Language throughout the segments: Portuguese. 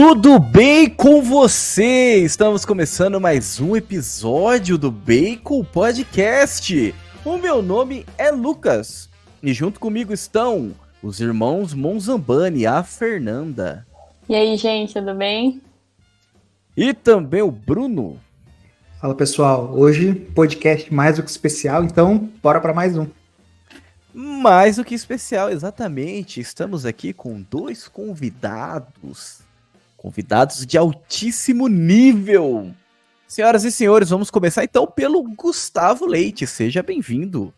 Tudo bem com você? Estamos começando mais um episódio do Bacon Podcast. O meu nome é Lucas e junto comigo estão os irmãos Monzambani, a Fernanda. E aí, gente, tudo bem? E também o Bruno. Fala pessoal, hoje podcast mais do que especial, então bora para mais um. Mais do que especial, exatamente. Estamos aqui com dois convidados de altíssimo nível. Senhoras e senhores, vamos começar então pelo Gustavo Leite. Seja bem-vindo.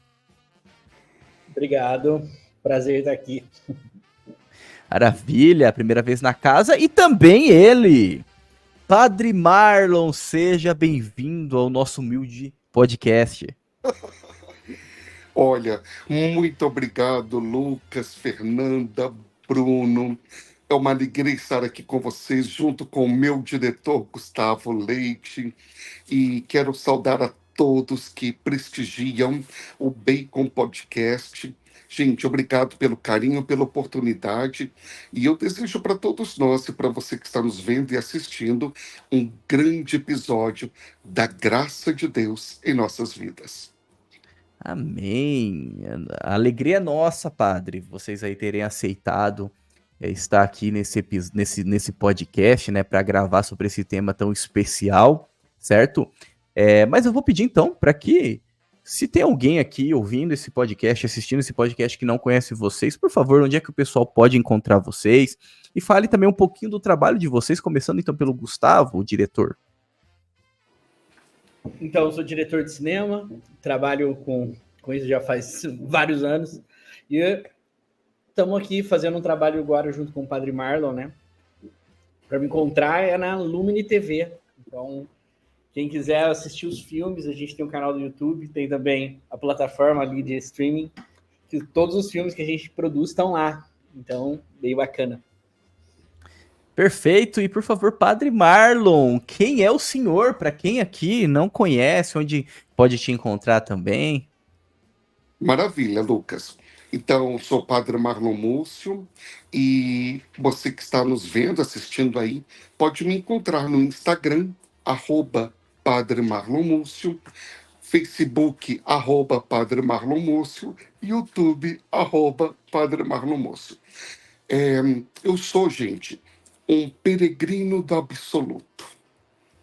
Obrigado, prazer estar aqui. Maravilha, primeira vez na casa. E também ele, Padre Marlon. Seja bem-vindo ao nosso humilde podcast. Olha, muito obrigado, Lucas, Fernanda, Bruno. É uma alegria estar aqui com vocês, junto com o meu diretor, Gustavo Leite. E quero saudar a todos que prestigiam o Bacon Podcast. Gente, obrigado pelo carinho, pela oportunidade. E eu desejo para todos nós e para você que está nos vendo e assistindo um grande episódio da graça de Deus em nossas vidas. Amém. A alegria é nossa, Padre, vocês aí terem aceitado estar aqui nesse podcast, né, para gravar sobre esse tema tão especial, certo? Mas eu vou pedir então para que, se tem alguém aqui ouvindo esse podcast, assistindo esse podcast que não conhece vocês, por favor, onde é que o pessoal pode encontrar vocês? E fale também um pouquinho do trabalho de vocês, começando então pelo Gustavo, o diretor. Então, eu sou diretor de cinema, trabalho com isso já faz vários anos, e estamos aqui fazendo um trabalho agora junto com o Padre Marlon, né? Para me encontrar é na Lumini TV. Então, quem quiser assistir os filmes, a gente tem um canal do YouTube, tem também a plataforma ali de streaming, que todos os filmes que a gente produz estão lá. Então, bem bacana. Perfeito, e por favor, Padre Marlon, quem é o senhor? Para quem aqui não conhece, onde pode te encontrar também? Maravilha, Lucas. Então, sou o Padre Marlon Múcio e você que está nos vendo, assistindo aí, pode me encontrar no Instagram, @Padre Marlon Múcio, Facebook, @Padre Marlon Múcio, YouTube, @Padre Marlon Múcio. Eu sou, gente, um peregrino do absoluto,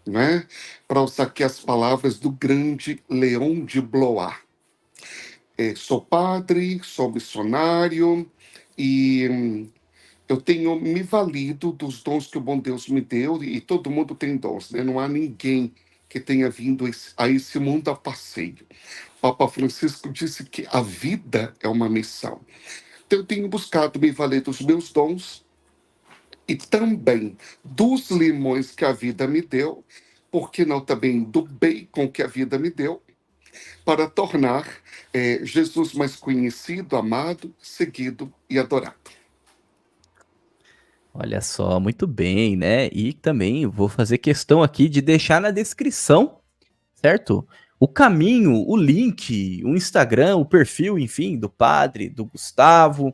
né? Para usar aqui as palavras do grande Leon de Blois. Sou padre, sou missionário e eu tenho me valido dos dons que o bom Deus me deu, e todo mundo tem dons, né? Não há ninguém que tenha vindo a esse mundo a passeio. Papa Francisco disse que a vida é uma missão. Então eu tenho buscado me valer dos meus dons e também dos limões que a vida me deu, por que não também do bacon que a vida me deu, para tornar Jesus mais conhecido, amado, seguido e adorado. Olha só, muito bem, né? E também vou fazer questão aqui de deixar na descrição, certo? O caminho, o link, o Instagram, o perfil, enfim, do Padre, do Gustavo,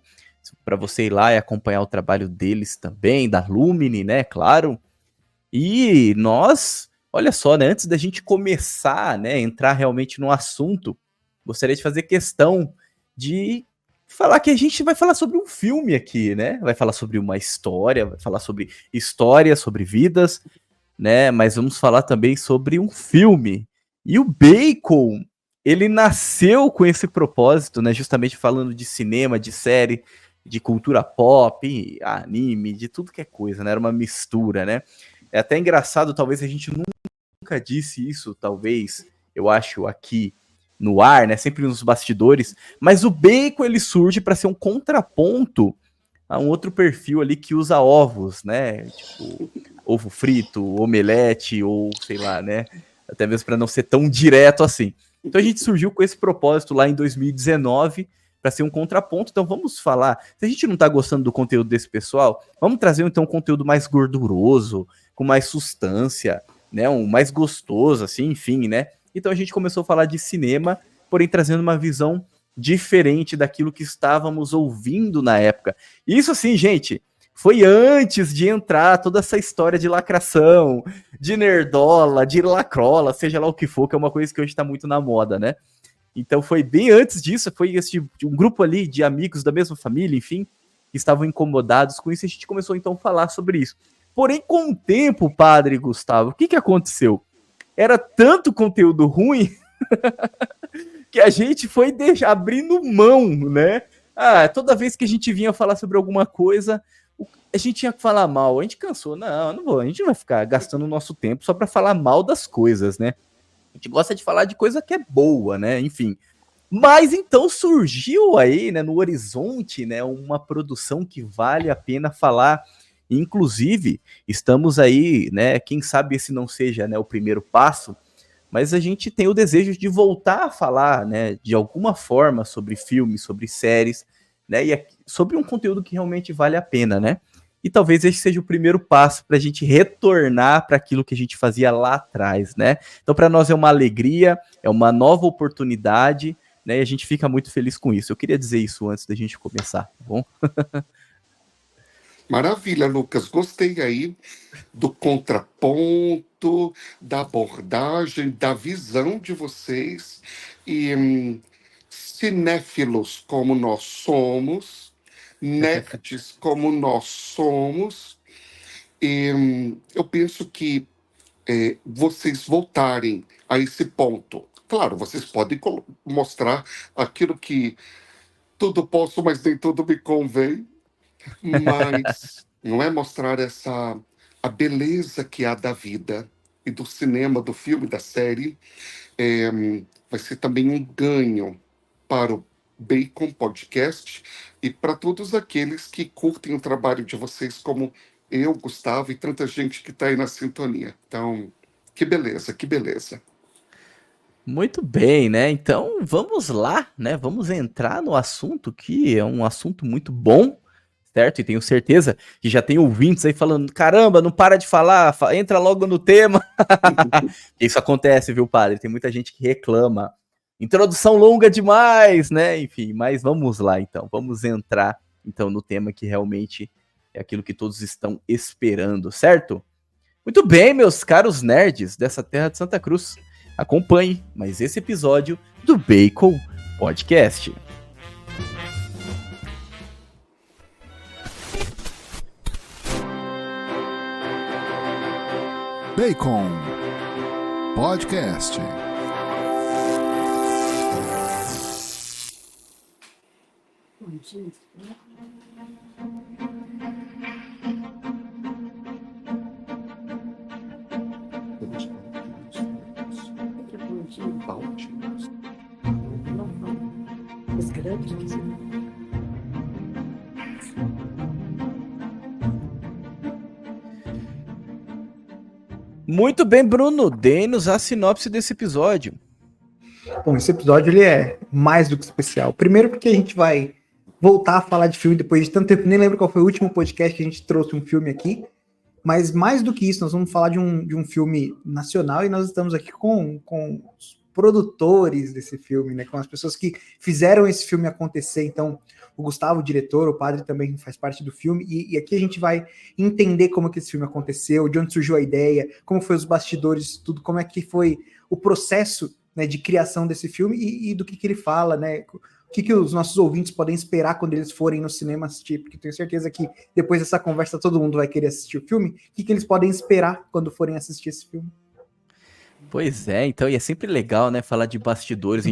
para você ir lá e acompanhar o trabalho deles também, da Lumini, né? Claro. E nós, olha só, né? Antes da gente começar, né, entrar realmente no assunto, gostaria de fazer questão de falar que a gente vai falar sobre um filme aqui, né? Vai falar sobre uma história, vai falar sobre história, sobre vidas, né? Mas vamos falar também sobre um filme. E o Bacon, ele nasceu com esse propósito, né? Justamente falando de cinema, de série, de cultura pop, anime, de tudo que é coisa, né? Era uma mistura, né? É até engraçado, talvez a gente nunca disse isso, talvez, eu acho, aqui no ar, né? Sempre nos bastidores, mas o Bacon, ele surge para ser um contraponto a um outro perfil ali que usa ovos, né? Tipo, ovo frito, omelete, ou sei lá, né? Até mesmo para não ser tão direto assim. Então a gente surgiu com esse propósito lá em 2019 para ser um contraponto. Então vamos falar, se a gente não tá gostando do conteúdo desse pessoal, vamos trazer então um conteúdo mais gorduroso, com mais substância, né? Um mais gostoso, assim, enfim, né? Então a gente começou a falar de cinema, porém trazendo uma visão diferente daquilo que estávamos ouvindo na época. Isso assim, gente, foi antes de entrar toda essa história de lacração, de nerdola, de lacrola, seja lá o que for, que é uma coisa que hoje tá muito na moda, né? Então foi bem antes disso, foi um grupo ali de amigos da mesma família, enfim, que estavam incomodados com isso, e a gente começou então a falar sobre isso. Porém, com o tempo, padre Gustavo, o que aconteceu? Era tanto conteúdo ruim que a gente foi abrindo mão, né? Toda vez que a gente vinha falar sobre alguma coisa, a gente tinha que falar mal. A gente cansou. Não vou. A gente não vai ficar gastando o nosso tempo só para falar mal das coisas, né? A gente gosta de falar de coisa que é boa, né? Enfim. Mas então surgiu aí, né, no horizonte, né, uma produção que vale a pena falar. Inclusive, estamos aí, né, quem sabe esse não seja, né, o primeiro passo, mas a gente tem o desejo de voltar a falar, né, de alguma forma sobre filmes, sobre séries, né, e sobre um conteúdo que realmente vale a pena, né? E talvez esse seja o primeiro passo para a gente retornar para aquilo que a gente fazia lá atrás, né? Então, para nós é uma alegria, é uma nova oportunidade, né? E a gente fica muito feliz com isso. Eu queria dizer isso antes da gente começar, tá bom? Maravilha, Lucas. Gostei aí do contraponto, da abordagem, da visão de vocês. E cinéfilos como nós somos, nerds como nós somos, eu penso que vocês voltarem a esse ponto. Claro, vocês podem mostrar aquilo que tudo posso, mas nem tudo me convém, mas não é mostrar a beleza que há da vida e do cinema, do filme, da série. É, vai ser também um ganho para o Bacon Podcast e para todos aqueles que curtem o trabalho de vocês, como eu, Gustavo e tanta gente que está aí na sintonia. Então, que beleza, que beleza. Muito bem, né? Então vamos lá, né? Vamos entrar no assunto que é um assunto muito bom, certo? E tenho certeza que já tem ouvintes aí falando: caramba, não para de falar, entra logo no tema. Isso acontece, viu, padre? Tem muita gente que reclama. Introdução longa demais, né? Enfim, mas vamos lá então. Vamos entrar então no tema que realmente é aquilo que todos estão esperando, certo? Muito bem, meus caros nerds dessa terra de Santa Cruz. Acompanhe mais esse episódio do Bacon Podcast. Bacon Podcast. Muito bem, Bruno, dê-nos a sinopse desse episódio. Bom, esse episódio ele é mais do que especial. Primeiro porque a gente vai voltar a falar de filme depois de tanto tempo, nem lembro qual foi o último podcast que a gente trouxe um filme aqui, mas mais do que isso, nós vamos falar de um filme nacional e nós estamos aqui com os produtores desse filme, né, com as pessoas que fizeram esse filme acontecer. Então, o Gustavo, o diretor, o padre também faz parte do filme, e aqui a gente vai entender como que esse filme aconteceu, de onde surgiu a ideia, como foi os bastidores, tudo, como é que foi o processo, né, de criação desse filme e do que ele fala, né, o que os nossos ouvintes podem esperar quando eles forem no cinema assistir, porque tenho certeza que depois dessa conversa todo mundo vai querer assistir o filme, o que eles podem esperar quando forem assistir esse filme. Pois é, então, e é sempre legal, né, falar de bastidores,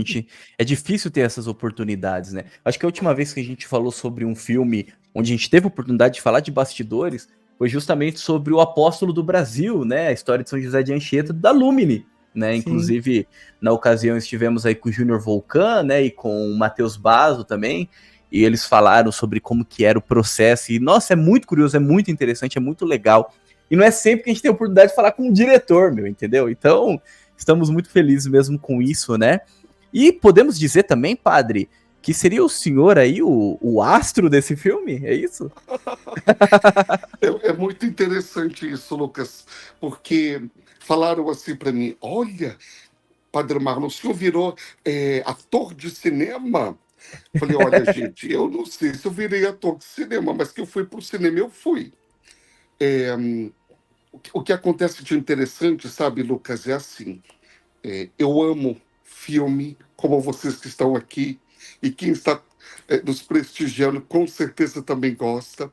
é difícil ter essas oportunidades, né? Acho que a última vez que a gente falou sobre um filme onde a gente teve a oportunidade de falar de bastidores foi justamente sobre o Apóstolo do Brasil, né, a história de São José de Anchieta, da Lumine, né? Sim. Inclusive, na ocasião estivemos aí com o Júnior Volcan, né, e com o Matheus Basso também, e eles falaram sobre como que era o processo, e nossa, é muito curioso, é muito interessante, é muito legal. E não é sempre que a gente tem a oportunidade de falar com um diretor, entendeu? Então, estamos muito felizes mesmo com isso, né? E podemos dizer também, padre, que seria o senhor aí o astro desse filme? É isso? É muito interessante isso, Lucas, porque falaram assim para mim: olha, Padre Marlon, o senhor virou ator de cinema? Falei, olha, gente, eu não sei se eu virei ator de cinema, mas que eu fui para o cinema, eu fui. É, o que acontece de interessante, sabe, Lucas, é assim. Eu amo filme, como vocês que estão aqui, e quem está nos prestigiando com certeza também gosta.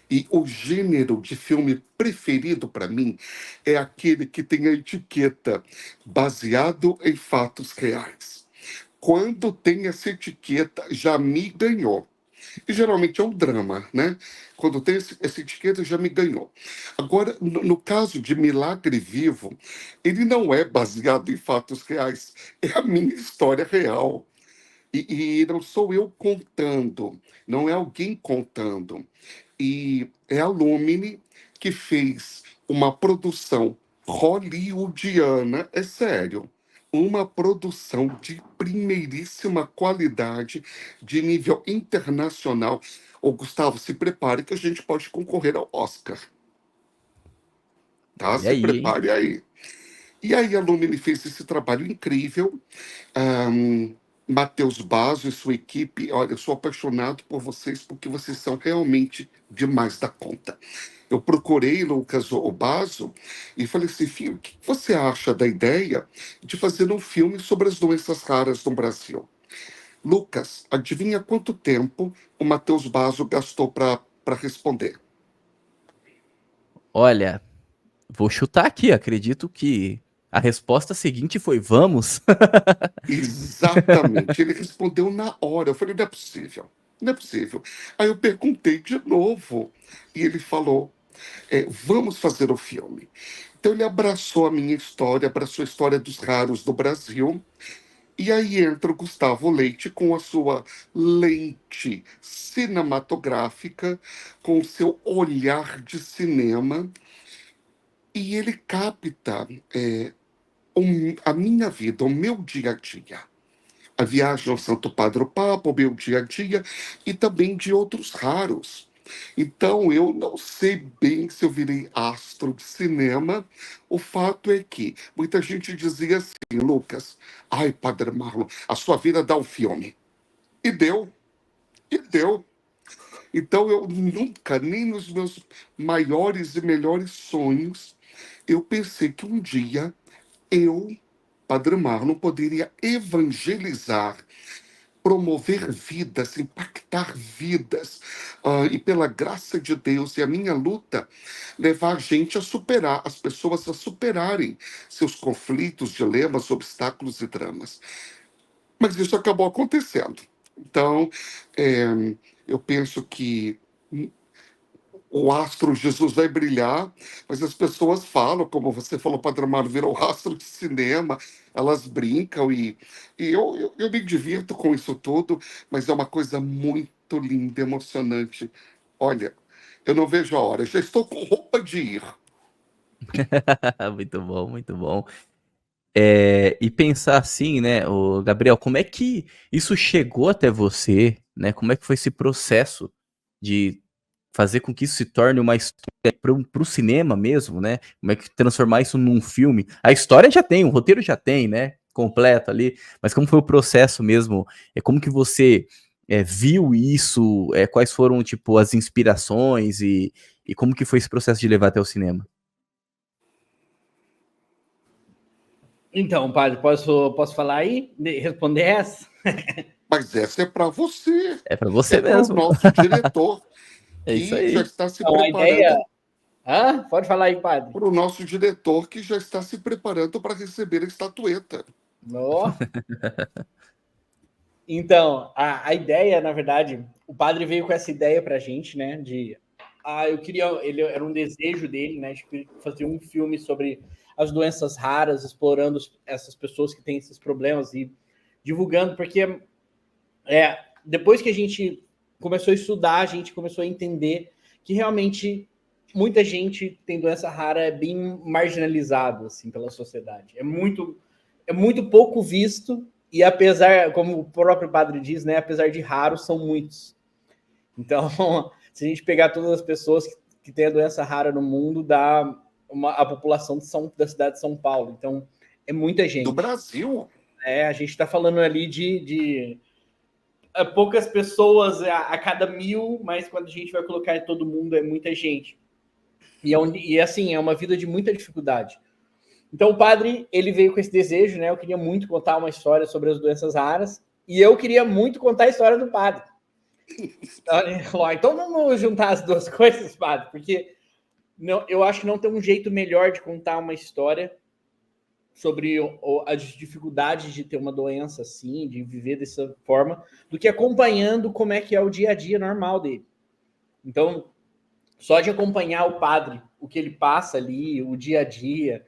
E o gênero de filme preferido para mim é aquele que tem a etiqueta baseado em fatos reais. Quando tem essa etiqueta, já me ganhou. E geralmente é um drama, né? Quando tem essa etiqueta, já me ganhou. Agora, no caso de Milagre Vivo, ele não é baseado em fatos reais, é a minha história real. E não sou eu contando, não é alguém contando. E é a Lumine que fez uma produção hollywoodiana, é sério, uma produção de primeiríssima qualidade, de nível internacional. Ô, Gustavo, se prepare que a gente pode concorrer ao Oscar, tá? Olha Se aí, hein? prepare aí. E aí a Lumine fez esse trabalho incrível. Matheus Basso e sua equipe, olha, eu sou apaixonado por vocês porque vocês são realmente demais da conta. Eu procurei Lucas Obaso e falei assim, filho, o que você acha da ideia de fazer um filme sobre as doenças raras no Brasil? Lucas, adivinha quanto tempo o Matheus Basso gastou para responder? Olha, vou chutar aqui. Acredito que a resposta seguinte foi vamos. Exatamente, ele respondeu na hora. Eu falei, não é possível, não é possível. Aí eu perguntei de novo e ele falou, vamos fazer o filme. Então ele abraçou a minha história, abraçou a história dos raros do Brasil. E aí entra o Gustavo Leite com a sua lente cinematográfica, com o seu olhar de cinema, e ele capta a minha vida, o meu dia a dia. A viagem ao Santo Padre Papa, o meu dia a dia, e também de outros raros. Então, eu não sei bem se eu virei astro de cinema. O fato é que muita gente dizia assim, Lucas, ai, Padre Marlon, a sua vida dá um filme. E deu, e deu. Então, eu nunca, nem nos meus maiores e melhores sonhos, eu pensei que um dia eu, Padre Marlon, poderia evangelizar, promover vidas, impactar vidas, e pela graça de Deus e a minha luta, levar a gente a superar, as pessoas a superarem seus conflitos, dilemas, obstáculos e dramas. Mas isso acabou acontecendo. Então, é, eu penso que o astro Jesus vai brilhar, mas as pessoas falam, como você falou, Padre Amaro virou astro de cinema, elas brincam e eu me divirto com isso tudo, mas é uma coisa muito linda, emocionante. Olha, eu não vejo a hora, já estou com roupa de ir. Muito bom, muito bom. E pensar assim, né, o Gabriel, como é que isso chegou até você, né? Como é que foi esse processo de fazer com que isso se torne uma história para o cinema mesmo, né? Como é que transformar isso num filme? A história já tem, o roteiro já tem, né? Completo ali, mas como foi o processo mesmo? Como que você viu isso? Quais foram, tipo, as inspirações e como que foi esse processo de levar até o cinema? Então, padre, posso falar aí? Responder essa? Mas essa é para você, É para é você para o mesmo. nosso diretor, É isso que já aí. está se Então, a ideia. preparando, Pode falar aí, padre. para o nosso diretor, que já está se preparando para receber a estatueta. Ó. Então, a ideia, na verdade, o padre veio com essa ideia pra gente, né? Eu queria, ele era um desejo dele, né? De fazer um filme sobre as doenças raras, explorando essas pessoas que têm esses problemas e divulgando, porque depois que a gente começou a estudar, a gente começou a entender que realmente muita gente tem doença rara, é bem marginalizado assim pela sociedade. É muito pouco visto e apesar, como o próprio padre diz, né, apesar de raros, são muitos. Então, se a gente pegar todas as pessoas que têm a doença rara no mundo, dá a população da cidade de São Paulo. Então, é muita gente. Do Brasil. A gente está falando ali de poucas pessoas a cada 1000, mas quando a gente vai colocar em todo mundo é muita gente. E assim, é uma vida de muita dificuldade. Então o padre, ele veio com esse desejo, né? Eu queria muito contar uma história sobre as doenças raras, e eu queria muito contar a história do padre. Então vamos juntar as duas coisas, padre, porque eu acho que não tem um jeito melhor de contar uma história sobre as dificuldades de ter uma doença assim, de viver dessa forma, do que acompanhando como é que é o dia a dia normal dele. Então, só de acompanhar o padre, o que ele passa ali, o dia a dia,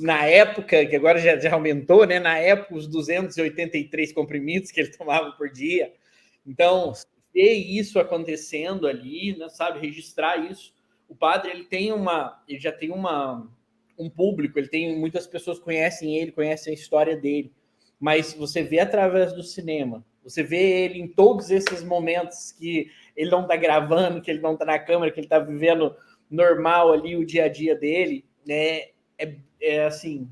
na época, que agora já aumentou, né? Na época, os 283 comprimidos que ele tomava por dia. Então, ver isso acontecendo ali, né, sabe, registrar isso. O padre, ele já tem um público, ele tem muitas pessoas que conhecem ele, conhecem a história dele, mas você vê através do cinema, você vê ele em todos esses momentos que ele não está gravando, que ele não está na câmera, que ele está vivendo normal ali o dia a dia dele, né? Assim,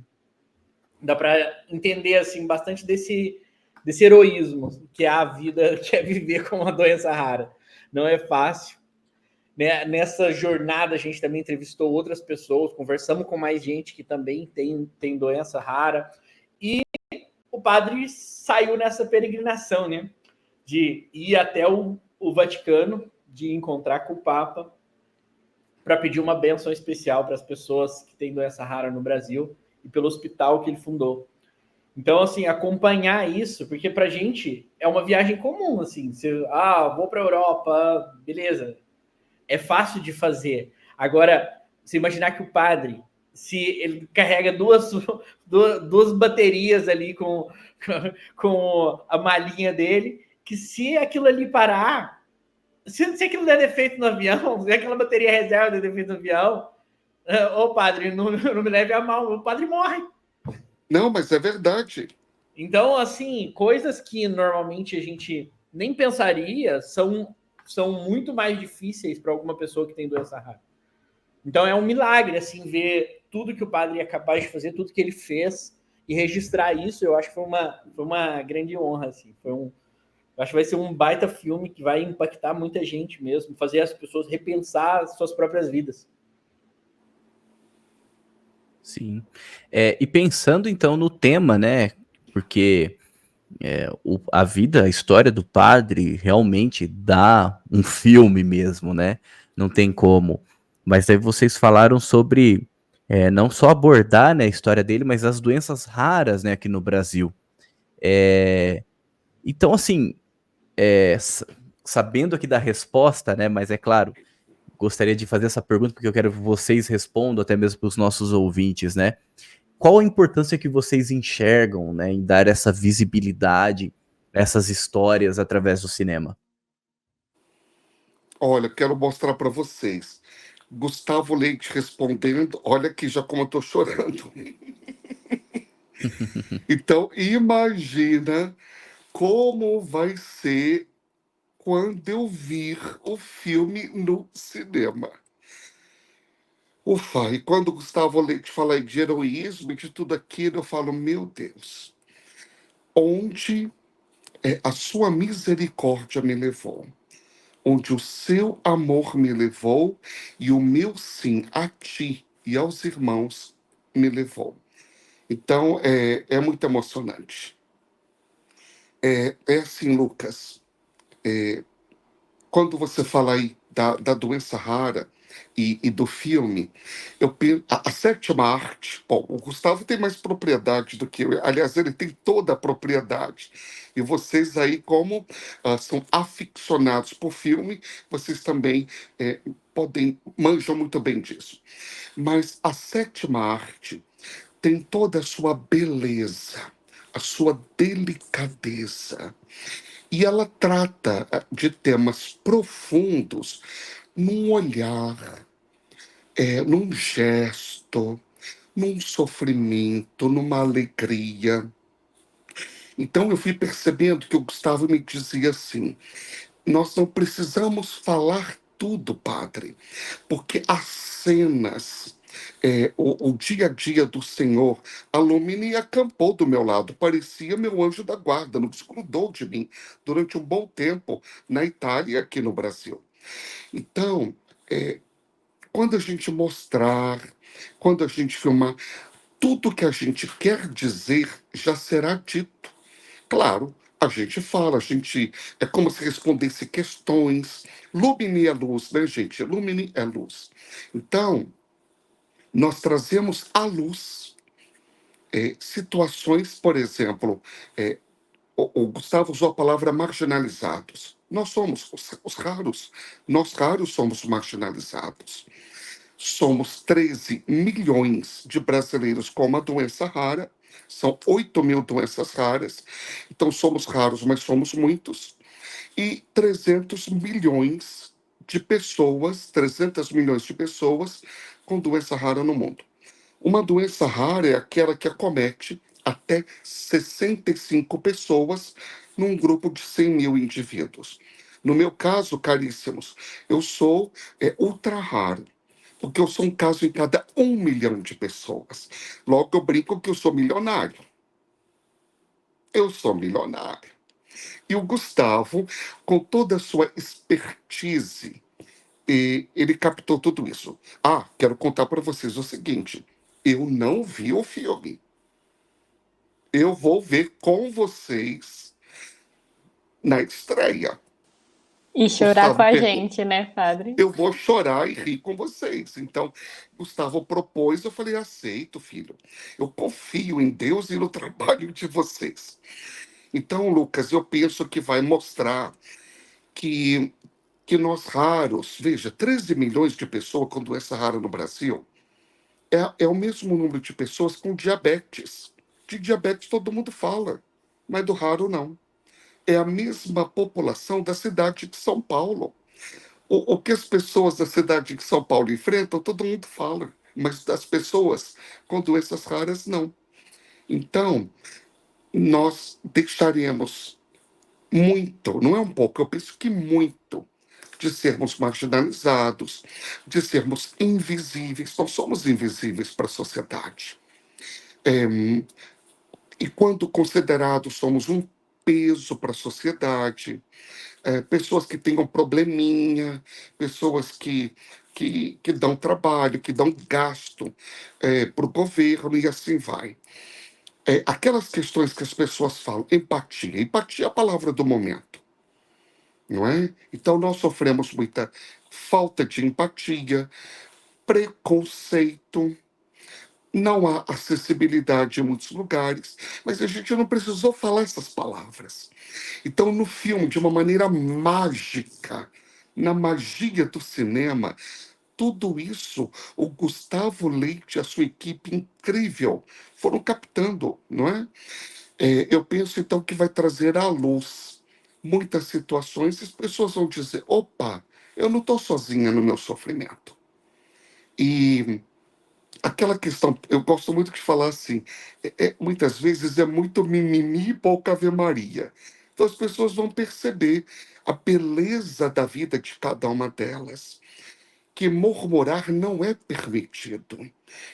dá para entender assim bastante desse heroísmo que é a vida, que é viver com uma doença rara. Não é fácil. Nessa jornada, a gente também entrevistou outras pessoas, conversamos com mais gente que também tem doença rara. E o padre saiu nessa peregrinação, né? De ir até o Vaticano, de encontrar com o Papa, para pedir uma bênção especial para as pessoas que têm doença rara no Brasil e pelo hospital que ele fundou. Então, assim, acompanhar isso, porque para a gente é uma viagem comum, assim. Vou para a Europa, beleza. É fácil de fazer. Agora, você imaginar que o padre, se ele carrega duas baterias ali com a malinha dele, que se aquilo ali parar, se aquilo der defeito no avião, se aquela bateria reserva der defeito no avião, ô padre, não me leve a mal, o padre morre. Não, mas é verdade. Então, assim, coisas que normalmente a gente nem pensaria são muito mais difíceis para alguma pessoa que tem doença rara. Então é um milagre, assim, ver tudo que o padre é capaz de fazer, tudo que ele fez, e registrar isso, eu acho que foi uma grande honra, assim. Acho que vai ser um baita filme que vai impactar muita gente mesmo, fazer as pessoas repensar as suas próprias vidas. Sim. E pensando então no tema, né? Porque a vida, a história do padre realmente dá um filme mesmo, né? Não tem como. Mas aí vocês falaram sobre não só abordar, né, a história dele, mas as doenças raras, né, aqui no Brasil. Então, assim, sabendo aqui da resposta, né, mas é claro, gostaria de fazer essa pergunta porque eu quero que vocês respondam, até mesmo para os nossos ouvintes, né? Qual a importância que vocês enxergam, né, em dar essa visibilidade a essas histórias através do cinema? Olha, quero mostrar para vocês. Gustavo Leite respondendo, olha aqui já como eu tô chorando. Então, imagina como vai ser quando eu vir o filme no cinema. Ufa, e quando o Gustavo Leite fala de heroísmo e de tudo aquilo, eu falo, meu Deus, onde a sua misericórdia me levou? Onde o seu amor me levou e o meu sim a ti e aos irmãos me levou. Então, é muito emocionante. É assim, Lucas, quando você fala aí da doença rara e do filme, eu penso, a sétima arte, bom, o Gustavo tem mais propriedade do que eu, aliás, ele tem toda a propriedade. E vocês aí, como são aficionados por filme, vocês também manjam muito bem disso. Mas a sétima arte tem toda a sua beleza, a sua delicadeza. E ela trata de temas profundos num olhar, num gesto, num sofrimento, numa alegria. Então eu fui percebendo que o Gustavo me dizia assim: nós não precisamos falar tudo, padre, porque as cenas o dia a dia do Senhor, a Lumine acampou do meu lado, parecia meu anjo da guarda, não desgrudou de mim durante um bom tempo na Itália e aqui no Brasil. Então, quando a gente mostrar, quando a gente filmar, tudo que a gente quer dizer já será dito. Claro, a gente fala, a gente é como se respondesse questões. Lumine é luz, né, gente? Lumine é luz. Então, nós trazemos à luz situações, por exemplo, é, o Gustavo usou a palavra marginalizados. Nós somos os raros, nós raros somos marginalizados. Somos 13 milhões de brasileiros com uma doença rara, são 8 mil doenças raras, então somos raros, mas somos muitos, e 300 milhões de pessoas com doença rara no mundo. Uma doença rara é aquela que acomete até 65 pessoas num grupo de 100 mil indivíduos. No meu caso, caríssimos, eu sou ultra raro, porque eu sou um caso em cada 1 milhão de pessoas. Logo, eu brinco que eu sou milionário. Eu sou milionário. E o Gustavo, com toda a sua expertise, ele captou tudo isso. Ah, quero contar para vocês o seguinte: eu não vi o filme. Eu vou ver com vocês na estreia. E chorar com Gustavo a perguntou, gente, né, padre? eu vou chorar e rir com vocês. Então, Gustavo propôs, eu falei, aceito, filho. Eu confio em Deus e no trabalho de vocês. Então, Lucas, eu penso que vai mostrar que, que nós raros, veja, 13 milhões de pessoas com doença rara no Brasil, é o mesmo número de pessoas com diabetes. De diabetes todo mundo fala, mas do raro não. É a mesma população da cidade de São Paulo. O que as pessoas da cidade de São Paulo enfrentam, todo mundo fala, mas das pessoas com doenças raras, não. Então, nós deixaremos muito, não é um pouco, eu penso que muito, de sermos marginalizados, de sermos invisíveis. Nós somos invisíveis para a sociedade. E quando considerados somos um peso para a sociedade, pessoas que tenham probleminha, pessoas que dão trabalho, que dão gasto para o governo e assim vai. Aquelas questões que as pessoas falam, empatia. Empatia é a palavra do momento, não é? Então nós sofremos muita falta de empatia, preconceito, não há acessibilidade em muitos lugares, mas a gente não precisou falar essas palavras. Então, no filme, de uma maneira mágica, na magia do cinema, tudo isso, o Gustavo Leite e a sua equipe incrível foram captando, não é? Eu penso, então, que vai trazer à luz muitas situações e as pessoas vão dizer, opa, eu não estou sozinha no meu sofrimento. E aquela questão, eu gosto muito de falar assim, muitas vezes é muito mimimi e pouca Ave Maria. Então as pessoas vão perceber a beleza da vida de cada uma delas, que murmurar não é permitido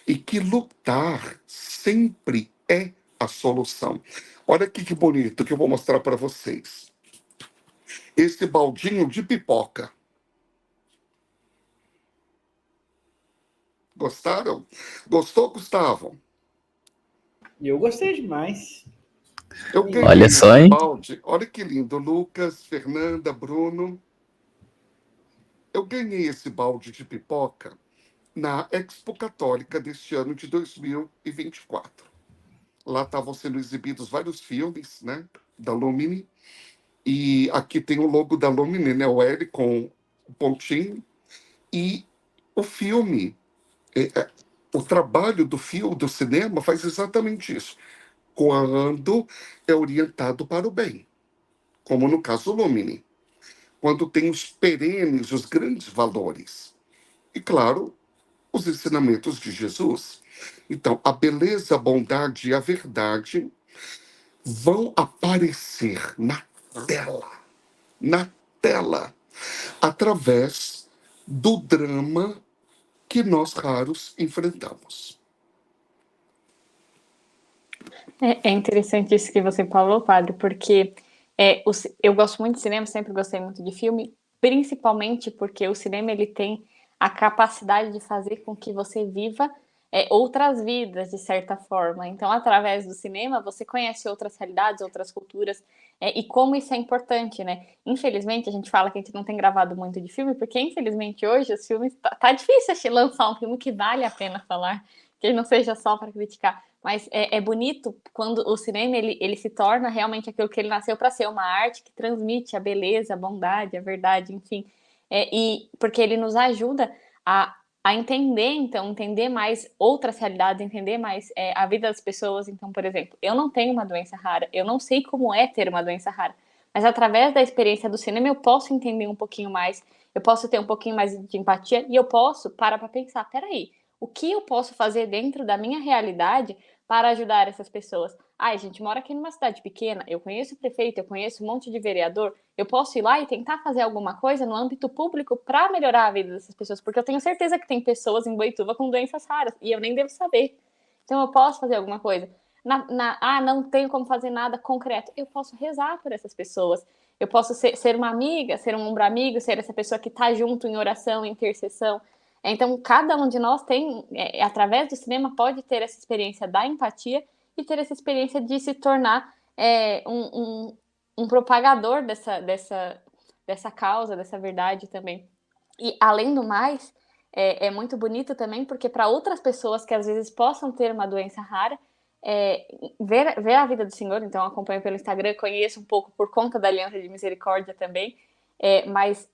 e que lutar sempre é a solução. Olha aqui que bonito que eu vou mostrar para vocês. Esse baldinho de pipoca. Gostaram? Gostou, Gustavo? E eu gostei demais. Eu Lindo. ganhei Olha só, esse hein? balde. Olha que lindo. Lucas, Fernanda, Bruno. Eu ganhei esse balde de pipoca na Expo Católica deste ano de 2024. Lá estavam sendo exibidos vários filmes, né, da Lumine. E aqui tem o logo da Lumine, né, o L com o pontinho. E o filme, o trabalho do filme, do cinema, faz exatamente isso. Quando é orientado para o bem, como no caso Lumine, quando tem os perenes, os grandes valores. E, claro, os ensinamentos de Jesus. Então, a beleza, a bondade e a verdade vão aparecer na tela, através do drama que nós raros enfrentamos. É interessante isso que você falou, padre, porque eu gosto muito de cinema, sempre gostei muito de filme, principalmente porque o cinema ele tem a capacidade de fazer com que você viva outras vidas, de certa forma. Então, através do cinema, você conhece outras realidades, outras culturas, e como isso é importante, né? Infelizmente, a gente fala que a gente não tem gravado muito de filme, porque, infelizmente, hoje os filmes... Tá difícil lançar um filme que vale a pena falar, que não seja só para criticar. Mas é bonito quando o cinema ele se torna realmente aquilo que ele nasceu para ser, uma arte que transmite a beleza, a bondade, a verdade, enfim. E porque ele nos ajuda a entender, então, entender mais outras realidades, entender mais a vida das pessoas. Então, por exemplo, eu não tenho uma doença rara, eu não sei como é ter uma doença rara, mas através da experiência do cinema eu posso entender um pouquinho mais, eu posso ter um pouquinho mais de empatia e eu posso parar para pensar, peraí, o que eu posso fazer dentro da minha realidade para ajudar essas pessoas? A gente mora aqui numa cidade pequena, eu conheço o prefeito, eu conheço um monte de vereador, eu posso ir lá e tentar fazer alguma coisa no âmbito público para melhorar a vida dessas pessoas, porque eu tenho certeza que tem pessoas em Boituva com doenças raras e eu nem devo saber. Então eu posso fazer alguma coisa. Não tenho como fazer nada concreto. Eu posso rezar por essas pessoas. Eu posso ser uma amiga, ser um ombro amigo, ser essa pessoa que está junto em oração, em intercessão. Então, cada um de nós tem, através do cinema, pode ter essa experiência da empatia e ter essa experiência de se tornar um propagador dessa causa, dessa verdade também. E, além do mais, é muito bonito também, porque para outras pessoas que às vezes possam ter uma doença rara, ver a vida do Senhor, então eu acompanho pelo Instagram, conheço um pouco por conta da Aliança de Misericórdia também, mas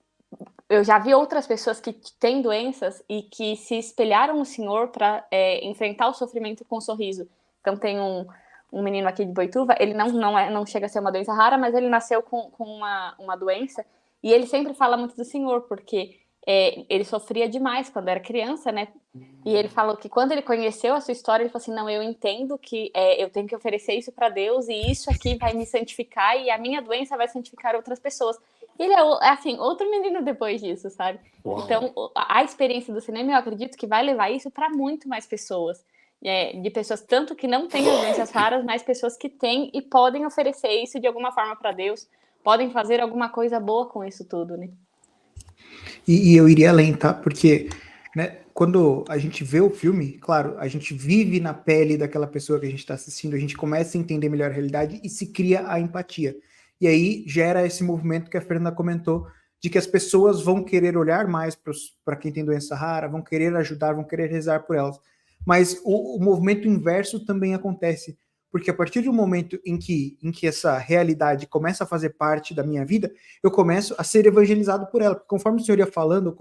eu já vi outras pessoas que têm doenças e que se espelharam no Senhor para enfrentar o sofrimento com um sorriso. Então tem um menino aqui de Boituva, ele não chega a ser uma doença rara, mas ele nasceu com uma doença, e ele sempre fala muito do Senhor, porque ele sofria demais quando era criança, né? E ele falou que quando ele conheceu a sua história, ele falou assim, não, eu entendo que eu tenho que oferecer isso para Deus, e isso aqui vai me santificar, e a minha doença vai santificar outras pessoas. E ele é assim, outro menino depois disso, sabe? Uau. Então, a experiência do cinema, eu acredito que vai levar isso para muito mais pessoas. De pessoas tanto que não têm as doenças raras, mas pessoas que têm e podem oferecer isso de alguma forma para Deus, podem fazer alguma coisa boa com isso tudo, né? E eu iria além, tá? Porque, né, quando a gente vê o filme, claro, a gente vive na pele daquela pessoa que a gente está assistindo, a gente começa a entender melhor a realidade e se cria a empatia. E aí gera esse movimento que a Fernanda comentou, de que as pessoas vão querer olhar mais para quem tem doença rara, vão querer ajudar, vão querer rezar por elas. Mas o movimento inverso também acontece, porque a partir do momento em que essa realidade começa a fazer parte da minha vida, eu começo a ser evangelizado por ela. Porque conforme o senhor ia falando,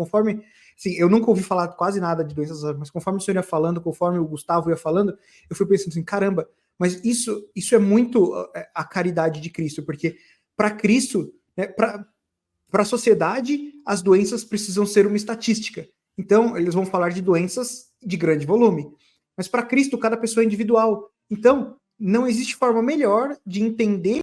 assim, eu nunca ouvi falar quase nada de doenças raras, mas conforme o senhor ia falando, conforme o Gustavo ia falando, eu fui pensando assim, caramba, mas isso é muito a caridade de Cristo, porque para Cristo, né, para a sociedade, as doenças precisam ser uma estatística. Então, eles vão falar de doenças de grande volume. Mas para Cristo, cada pessoa é individual. Então, não existe forma melhor de entender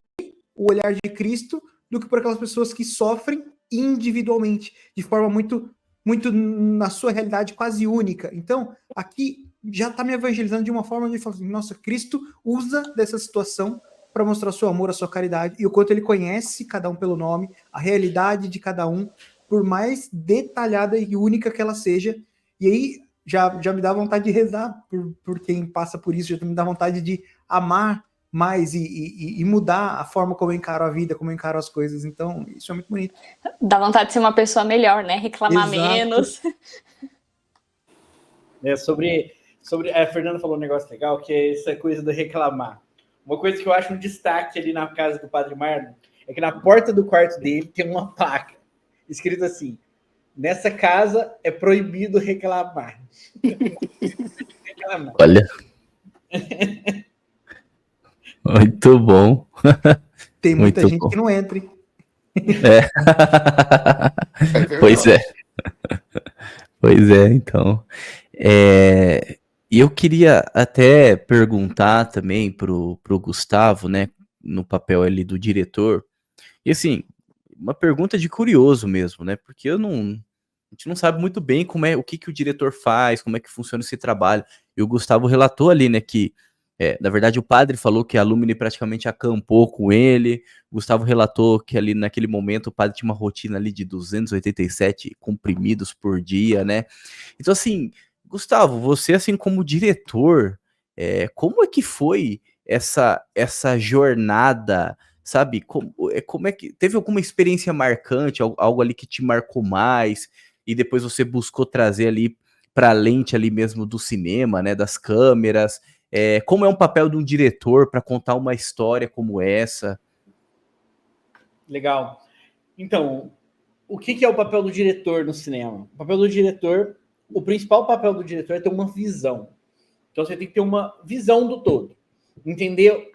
o olhar de Cristo do que por aquelas pessoas que sofrem individualmente, de forma muito, muito na sua realidade quase única. Então, aqui já está me evangelizando de uma forma onde eu falo assim, nossa, Cristo usa dessa situação para mostrar seu amor, a sua caridade, e o quanto ele conhece cada um pelo nome, a realidade de cada um, por mais detalhada e única que ela seja. E aí já me dá vontade de rezar por quem passa por isso, já me dá vontade de amar mais e mudar a forma como eu encaro a vida, como eu encaro as coisas. Então, isso é muito bonito. Dá vontade de ser uma pessoa melhor, né? Reclamar menos. Sobre a Fernanda falou um negócio legal, que é essa coisa do reclamar. Uma coisa que eu acho um destaque ali na casa do Padre Marlon é que na porta do quarto dele tem uma placa escrito assim: nessa casa é proibido reclamar. Olha. Muito bom. Tem muita gente que não entra. Pois é. Pois é, então. E eu queria até perguntar também pro Gustavo, né, no papel ali do diretor, e assim, uma pergunta de curioso mesmo, né, porque eu não A gente não sabe muito bem o que o diretor faz, como é que funciona esse trabalho. E o Gustavo relatou ali, né, que, na verdade, o padre falou que a Lumine praticamente acampou com ele. O Gustavo relatou que ali naquele momento o padre tinha uma rotina ali de 287 comprimidos por dia, né? Então, assim, Gustavo, você, assim, como diretor, como é que foi essa jornada, sabe? Como é que... Teve alguma experiência marcante, algo ali que te marcou mais, e depois você buscou trazer ali para a lente ali mesmo do cinema, né? Das câmeras. Como é um papel de um diretor para contar uma história como essa? Legal. Então, o que é o papel do diretor no cinema? O papel do diretor, o principal papel do diretor é ter uma visão. Então você tem que ter uma visão do todo. Entender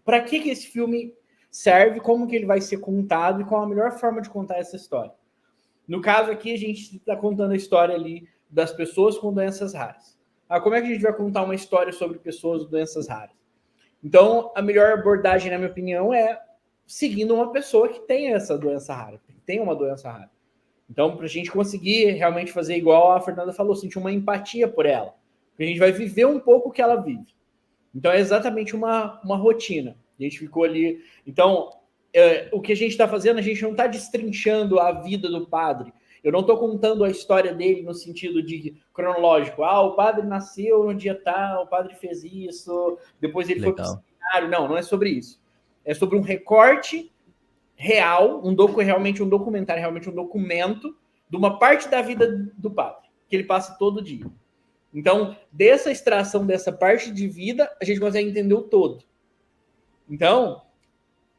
para que esse filme serve, como que ele vai ser contado e qual a melhor forma de contar essa história. No caso aqui, a gente está contando a história ali das pessoas com doenças raras. Como é que a gente vai contar uma história sobre pessoas com doenças raras? Então, a melhor abordagem, na minha opinião, é seguindo uma pessoa que tem essa doença rara, que tem uma doença rara. Então, para a gente conseguir realmente fazer igual a Fernanda falou, sentir uma empatia por ela. Porque a gente vai viver um pouco o que ela vive. Então, é exatamente uma rotina. A gente ficou ali... Então, o que a gente está fazendo, a gente não está destrinchando a vida do padre. Eu não estou contando a história dele no sentido de cronológico. O padre nasceu no dia tal, o padre fez isso, depois ele foi para o seminário. Não é sobre isso. É sobre um recorte real, realmente um documentário, realmente um documento de uma parte da vida do padre, que ele passa todo dia. Então, dessa extração dessa parte de vida, a gente consegue entender o todo. Então,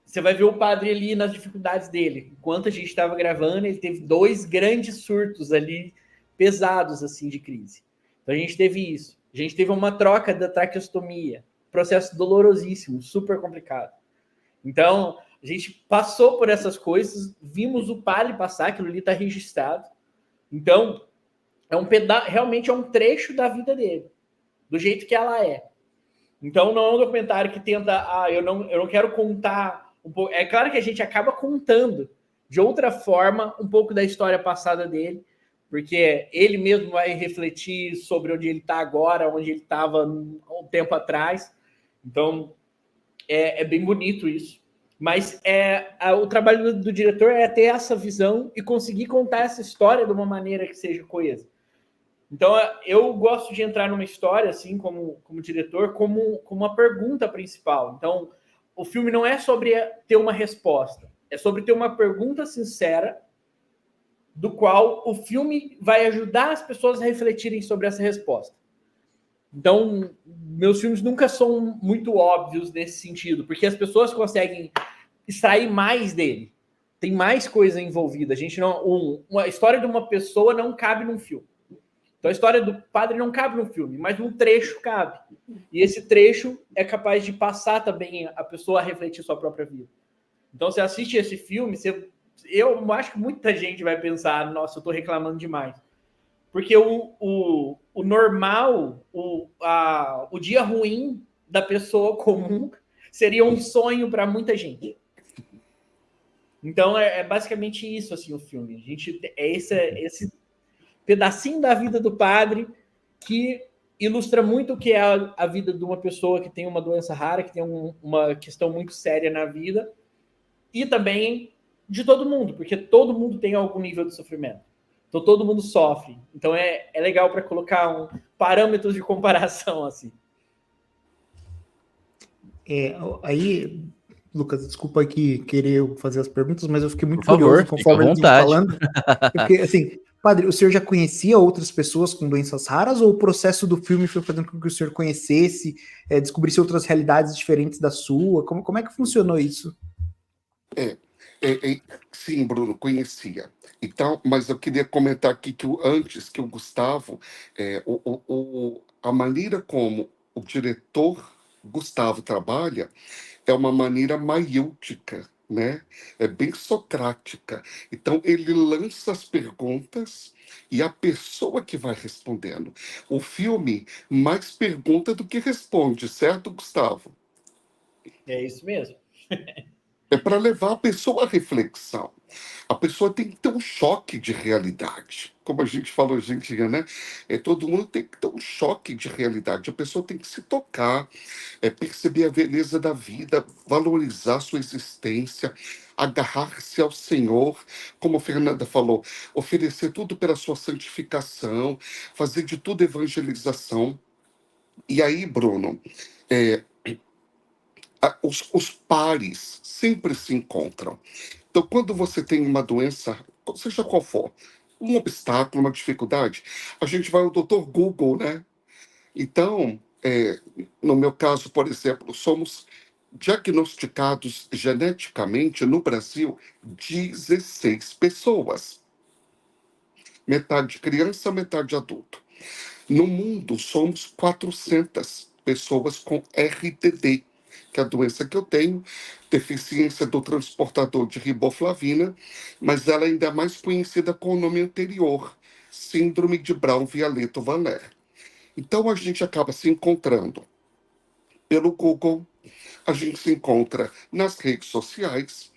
você vai ver o padre ali nas dificuldades dele. Enquanto a gente estava gravando, ele teve 2 grandes surtos ali, pesados, assim, de crise. Então, a gente teve isso. A gente teve uma troca da traqueostomia. Processo dolorosíssimo, super complicado. Então, a gente passou por essas coisas, vimos o padre passar, aquilo ali está registrado. Então, realmente é um trecho da vida dele, do jeito que ela é. Então, não é um documentário que tenta... eu não quero contar um pouco... É claro que a gente acaba contando, de outra forma, um pouco da história passada dele, porque ele mesmo vai refletir sobre onde ele está agora, onde ele estava um tempo atrás. Então, é bem bonito isso. Mas o trabalho do diretor é ter essa visão e conseguir contar essa história de uma maneira que seja coesa. Então, eu gosto de entrar numa história, assim, como diretor, como uma pergunta principal. Então, o filme não é sobre ter uma resposta, é sobre ter uma pergunta sincera, do qual o filme vai ajudar as pessoas a refletirem sobre essa resposta. Então, meus filmes nunca são muito óbvios nesse sentido, porque as pessoas conseguem extrair mais dele. Tem mais coisa envolvida. A gente a história de uma pessoa não cabe num filme. Então, a história do padre não cabe no filme, mas um trecho cabe. E esse trecho é capaz de passar também a pessoa a refletir sua própria vida. Então, você assiste esse filme, eu acho que muita gente vai pensar, nossa, eu estou reclamando demais. Porque o normal, o dia ruim da pessoa comum seria um sonho para muita gente. Então, é basicamente isso, assim, o filme. A gente esse pedacinho da vida do padre que ilustra muito o que é a vida de uma pessoa que tem uma doença rara, que tem uma questão muito séria na vida, e também de todo mundo, porque todo mundo tem algum nível de sofrimento. Então, todo mundo sofre. Então, é legal para colocar parâmetros de comparação, assim. Aí, Lucas, desculpa aqui querer fazer as perguntas, mas eu fiquei muito curioso conforme ele ia falando. Porque, assim, padre, o senhor já conhecia outras pessoas com doenças raras ou o processo do filme foi fazendo com que o senhor conhecesse, descobrisse outras realidades diferentes da sua? Como é que funcionou isso? Sim, Bruno, conhecia. Então, mas eu queria comentar aqui que antes que o Gustavo, a maneira como o diretor Gustavo trabalha é uma maneira maiútica, né? É bem socrática. Então, ele lança as perguntas e a pessoa que vai respondendo. O filme mais pergunta do que responde, certo, Gustavo? É isso mesmo. É para levar a pessoa à reflexão. A pessoa tem que ter um choque de realidade. Como a gente falou hoje em dia, né? Todo mundo tem que ter um choque de realidade. A pessoa tem que se tocar, perceber a beleza da vida, valorizar sua existência, agarrar-se ao Senhor, como a Fernanda falou, oferecer tudo pela sua santificação, fazer de tudo evangelização. E aí, Bruno, é, os pares sempre se encontram. Então, quando você tem uma doença, seja qual for, um obstáculo, uma dificuldade, a gente vai ao Dr. Google, né? Então, no meu caso, por exemplo, somos diagnosticados geneticamente no Brasil 16 pessoas. Metade criança, metade adulto. No mundo, somos 400 pessoas com RTD, que é a doença que eu tenho, deficiência do transportador de riboflavina, mas ela ainda é mais conhecida com o nome anterior, Síndrome de Brown-Vialeto-Valer. Então, a gente acaba se encontrando pelo Google, a gente se encontra nas redes sociais.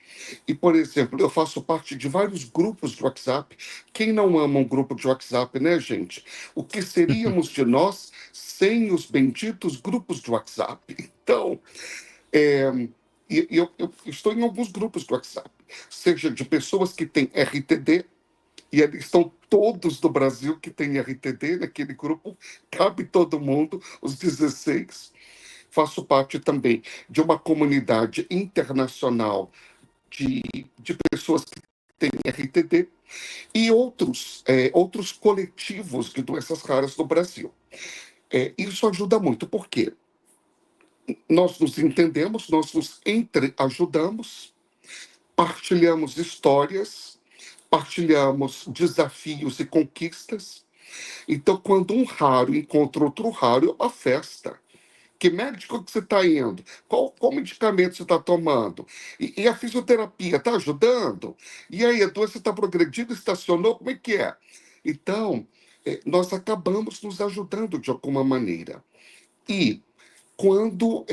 E, por exemplo, eu faço parte de vários grupos de WhatsApp. Quem não ama um grupo de WhatsApp, né, gente? O que seríamos de nós sem os benditos grupos de WhatsApp? Então, eu estou em alguns grupos de WhatsApp, seja de pessoas que têm RTD, e eles estão todos do Brasil que têm RTD, naquele grupo, cabe todo mundo, os 16. Faço parte também de uma comunidade internacional de pessoas que têm RTD e outros coletivos de doenças raras no Brasil. Isso ajuda muito, porque nós nos entendemos, nós nos entreajudamos, partilhamos histórias, partilhamos desafios e conquistas. Então, quando um raro encontra outro raro, é uma festa. Que médico que você está indo? Qual medicamento você está tomando? E a fisioterapia está ajudando? E aí, a doença está progredindo, estacionou? Como é que é? Então, nós acabamos nos ajudando de alguma maneira. E quando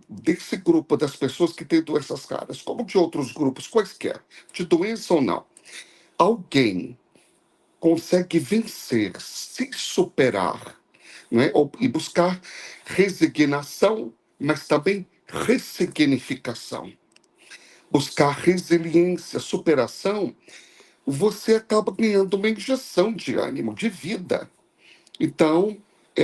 desse grupo das pessoas que têm doenças raras, como de outros grupos quaisquer, de doença ou não, alguém consegue vencer, se superar, né? E buscar resignação, mas também ressignificação. Buscar resiliência, superação, você acaba ganhando uma injeção de ânimo, de vida. Então,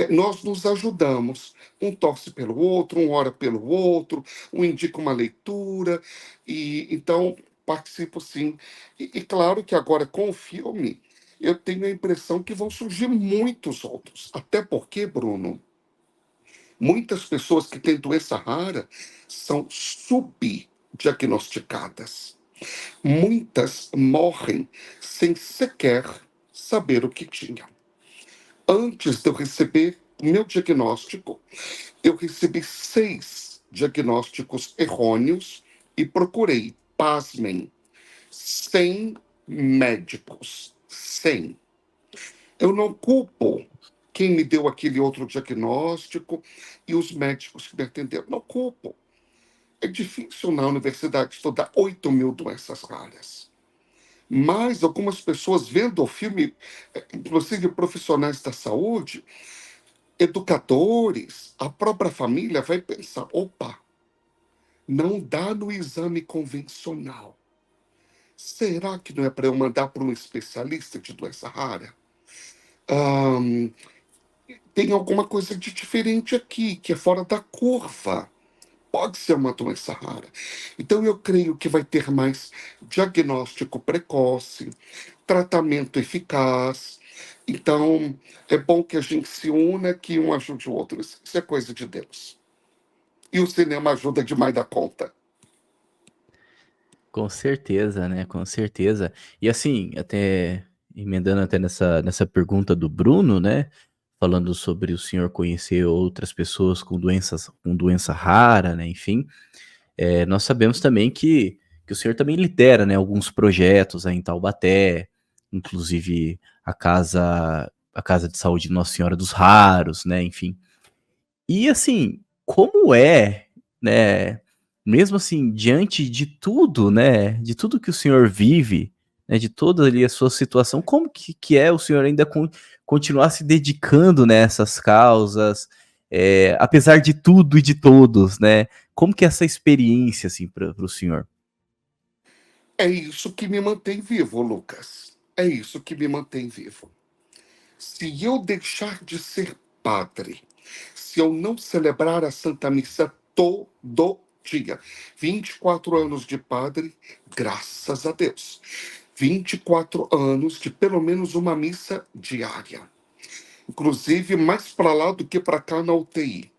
nós nos ajudamos. Um torce pelo outro, um ora pelo outro, um indica uma leitura. E então, participo sim. E claro que agora, com o filme, eu tenho a impressão que vão surgir muitos outros. Até porque, Bruno, muitas pessoas que têm doença rara são subdiagnosticadas. Muitas morrem sem sequer saber o que tinham. Antes de eu receber o meu diagnóstico, eu recebi 6 diagnósticos errôneos e procurei, pasmem, 100 médicos. 100. Eu não culpo quem me deu aquele outro diagnóstico e os médicos que me atenderam. Não culpo. É difícil na universidade estudar 8.000 doenças raras. Mas algumas pessoas vendo o filme, inclusive profissionais da saúde, educadores, a própria família vai pensar, opa, não dá no exame convencional. Será que não é para eu mandar para um especialista de doença rara? Tem alguma coisa de diferente aqui, que é fora da curva. Pode ser uma doença rara. Então, eu creio que vai ter mais diagnóstico precoce, tratamento eficaz. Então, é bom que a gente se una, que um ajude o outro. Isso é coisa de Deus. E o cinema ajuda demais da conta. Com certeza, né? Com certeza. E assim, até emendando até nessa pergunta do Bruno, né? Falando sobre o senhor conhecer outras pessoas com doença rara, né? Enfim, nós sabemos também que o senhor também lidera, né, alguns projetos aí em Taubaté, inclusive a casa de saúde Nossa Senhora dos Raros, né? Enfim. E assim, como é, né? mesmo assim, diante de tudo, né, de tudo que o senhor vive, né, de toda ali a sua situação, como que é o senhor ainda continuar se dedicando nessas causas, apesar de tudo e de todos, né? Como que é essa experiência, assim, para o senhor? É isso que me mantém vivo, Lucas. É isso que me mantém vivo. Se eu deixar de ser padre, se eu não celebrar a Santa Missa todo dia, 24 anos de padre, graças a Deus. 24 anos de pelo menos uma missa diária. Inclusive, mais para lá do que para cá na UTI.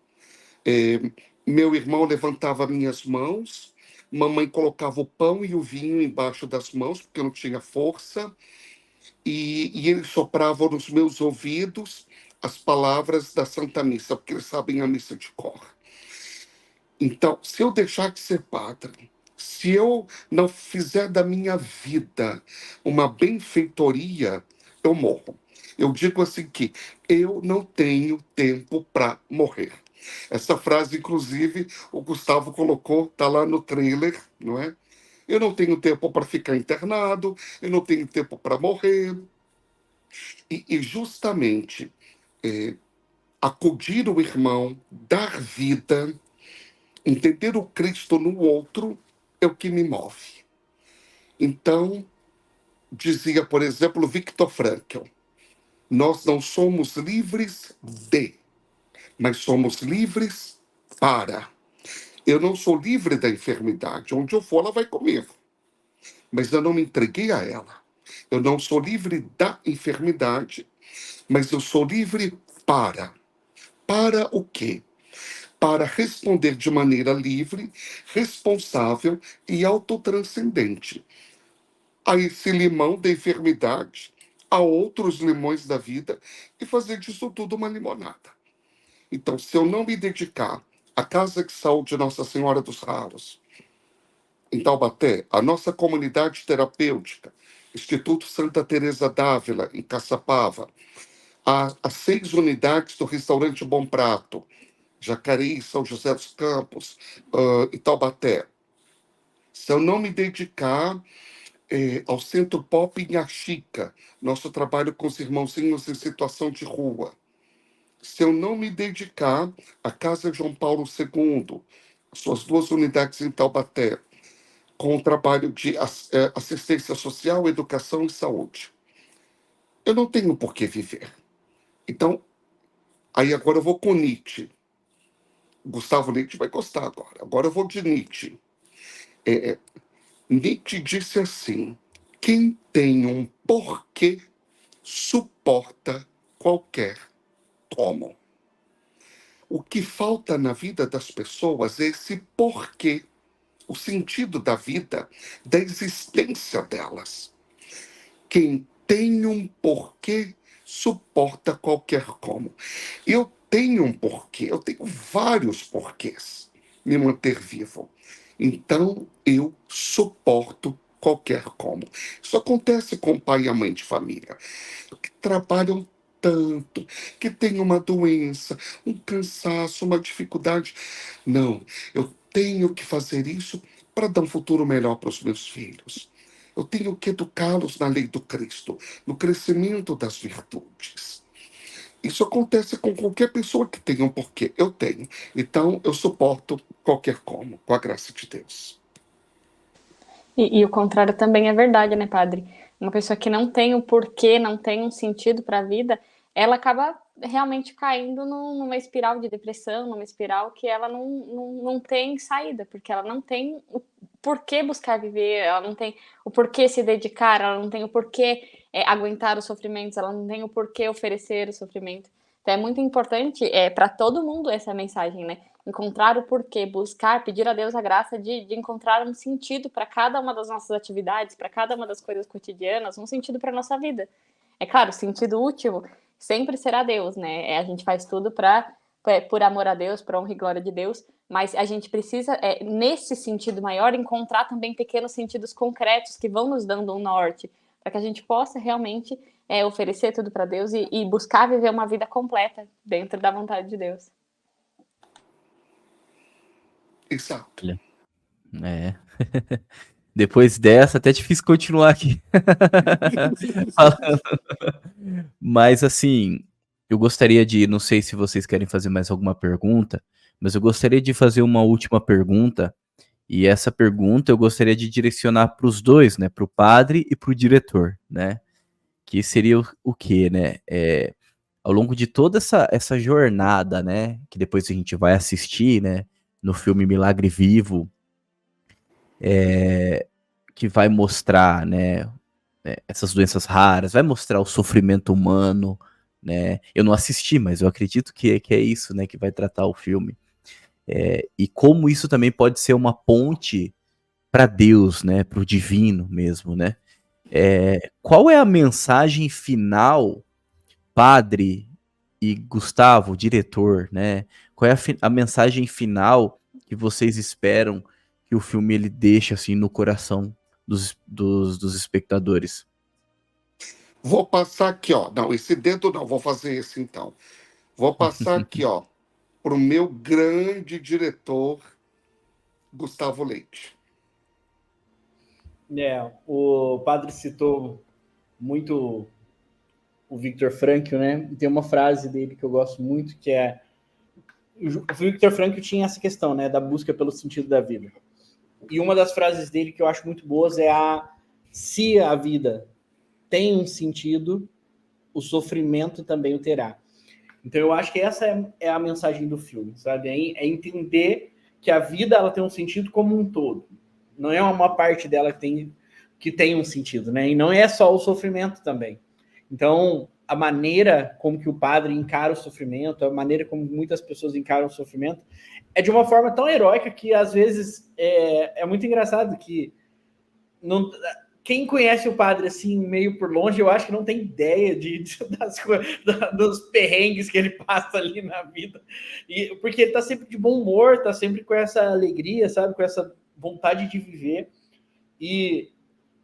É, meu irmão levantava minhas mãos, mamãe colocava o pão e o vinho embaixo das mãos, porque eu não tinha força, e eles sopravam nos meus ouvidos as palavras da Santa Missa, porque eles sabem a missa de cor. Então, se eu deixar de ser padre, se eu não fizer da minha vida uma benfeitoria, eu morro. Eu digo assim que eu não tenho tempo para morrer. Essa frase, inclusive, o Gustavo colocou, tá lá no trailer, não é? Eu não tenho tempo para ficar internado, eu não tenho tempo para morrer. E justamente acudir o irmão, dar vida, entender o Cristo no outro é o que me move. Então, dizia, por exemplo, Viktor Frankl, nós não somos livres mas somos livres para. Eu não sou livre da enfermidade. Onde eu for, ela vai comigo. Mas eu não me entreguei a ela. Eu não sou livre da enfermidade, mas eu sou livre para. Para o quê? Para responder de maneira livre, responsável e autotranscendente a esse limão da enfermidade, a outros limões da vida e fazer disso tudo uma limonada. Então, se eu não me dedicar à Casa de Saúde Nossa Senhora dos Raros, em Taubaté, a nossa comunidade terapêutica, Instituto Santa Teresa d'Ávila, em Caçapava, as 6 unidades do restaurante Bom Prato, Jacareí, São José dos Campos, e Taubaté. Se eu não me dedicar ao Centro Pop em Axica, nosso trabalho com os irmãozinhos em situação de rua. Se eu não me dedicar à Casa João Paulo II, suas 2 unidades em Taubaté, com o trabalho de assistência social, educação e saúde, eu não tenho por que viver. Então, aí agora eu vou com Nietzsche. Gustavo Nietzsche vai gostar agora. Agora eu vou de Nietzsche. Nietzsche disse assim: quem tem um porquê suporta qualquer como. O que falta na vida das pessoas é esse porquê, o sentido da vida, da existência delas. Quem tem um porquê suporta qualquer como. Eu tenho um porquê, eu tenho vários porquês me manter vivo. Então eu suporto qualquer como. Isso acontece com o pai e a mãe de família, que trabalham tanto, que têm uma doença, um cansaço, uma dificuldade. Não, eu tenho que fazer isso para dar um futuro melhor para os meus filhos. Eu tenho que educá-los na lei do Cristo, no crescimento das virtudes. Isso acontece com qualquer pessoa que tenha um porquê. Eu tenho. Então, eu suporto qualquer como, com a graça de Deus. E o contrário também é verdade, né, padre? Uma pessoa que não tem o porquê, não tem um sentido para a vida, ela acaba realmente caindo numa espiral de depressão, numa espiral que ela não tem saída, porque ela não tem o porquê buscar viver, ela não tem o porquê se dedicar, ela não tem o porquê aguentar os sofrimentos, ela não tem o porquê oferecer o sofrimento. Então é muito importante para todo mundo essa mensagem, né? Encontrar o porquê, buscar, pedir a Deus a graça de encontrar um sentido para cada uma das nossas atividades, para cada uma das coisas cotidianas, um sentido para nossa vida. É claro, o sentido último sempre será Deus, né? A gente faz tudo por amor a Deus, por honra e glória de Deus, mas a gente precisa, nesse sentido maior, encontrar também pequenos sentidos concretos que vão nos dando um norte, para que a gente possa realmente oferecer tudo para Deus e buscar viver uma vida completa dentro da vontade de Deus. Exato. É. Depois dessa, até difícil continuar aqui. Falando. Mas assim, eu gostaria de, não sei se vocês querem fazer mais alguma pergunta, mas eu gostaria de fazer uma última pergunta, e essa pergunta eu gostaria de direcionar para os dois, né, para o padre e para o diretor, né, que seria o quê, né, ao longo de toda essa jornada, né, que depois a gente vai assistir, né, no filme Milagre Vivo, que vai mostrar, né, essas doenças raras, vai mostrar o sofrimento humano, né? Eu não assisti, mas eu acredito que é isso, né, que vai tratar o filme. E como isso também pode ser uma ponte para Deus, né, para o divino mesmo, né? Qual é a mensagem final, Padre e Gustavo, diretor, né? Qual é a mensagem final que vocês esperam que o filme ele deixe assim no coração dos espectadores? Vou passar aqui, ó. Não, esse dedo não, vou fazer esse então. Vou passar aqui, ó, para o meu grande diretor, Gustavo Leite. O padre citou muito o Viktor Frankl, né? E tem uma frase dele que eu gosto muito, que é... O Viktor Frankl tinha essa questão, né, da busca pelo sentido da vida. E uma das frases dele que eu acho muito boas é se a vida tem um sentido, o sofrimento também o terá. Então eu acho que essa é a mensagem do filme, sabe? É entender que a vida ela tem um sentido como um todo. Não é uma parte dela que tem um sentido, né? E não é só o sofrimento também. Então, a maneira como que o padre encara o sofrimento, a maneira como muitas pessoas encaram o sofrimento, é de uma forma tão heróica que, às vezes, é muito engraçado que não, quem conhece o padre assim, meio por longe, eu acho que não tem ideia dos perrengues que ele passa ali na vida. Porque ele tá sempre de bom humor, tá sempre com essa alegria, sabe? Com essa vontade de viver. E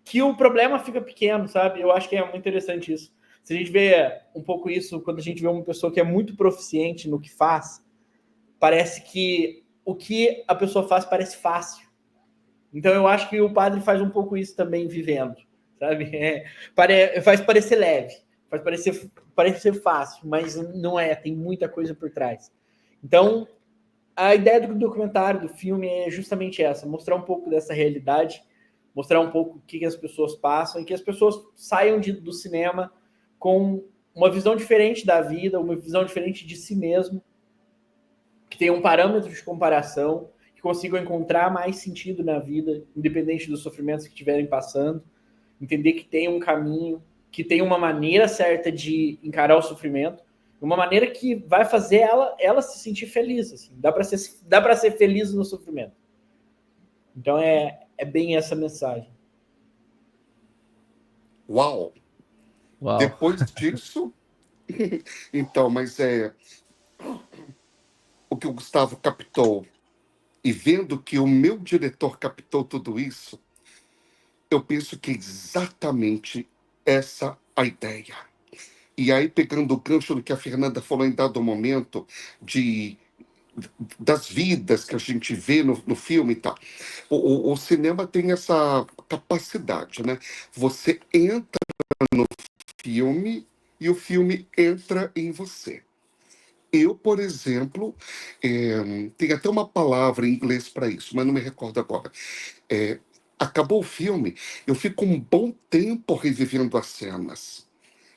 que o problema fica pequeno, sabe? Eu acho que é muito interessante isso. Se a gente vê um pouco isso, quando a gente vê uma pessoa que é muito proficiente no que faz, parece que o que a pessoa faz parece fácil. Então eu acho que o padre faz um pouco isso também vivendo, sabe? Faz parecer leve, faz parecer fácil, mas não é, tem muita coisa por trás. Então, a ideia do documentário, do filme, é justamente essa, mostrar um pouco dessa realidade, mostrar um pouco o que as pessoas passam e que as pessoas saiam do cinema com uma visão diferente da vida, uma visão diferente de si mesmo, que tenha um parâmetro de comparação, que consigam encontrar mais sentido na vida, independente dos sofrimentos que estiverem passando, entender que tem um caminho, que tem uma maneira certa de encarar o sofrimento, uma maneira que vai fazer ela se sentir feliz. Assim. Dá para ser feliz no sofrimento. Então é bem essa mensagem. Uau! Uau. Depois disso, então, mas o que o Gustavo captou, e vendo que o meu diretor captou tudo isso, eu penso que é exatamente essa a ideia. E aí, pegando o gancho do que a Fernanda falou em dado momento, das vidas que a gente vê no filme e tal. O cinema tem essa capacidade, né? Você entra no filme e o filme entra em você. Eu, por exemplo, tem até uma palavra em inglês para isso, mas não me recordo agora. Acabou o filme, eu fico um bom tempo revivendo as cenas.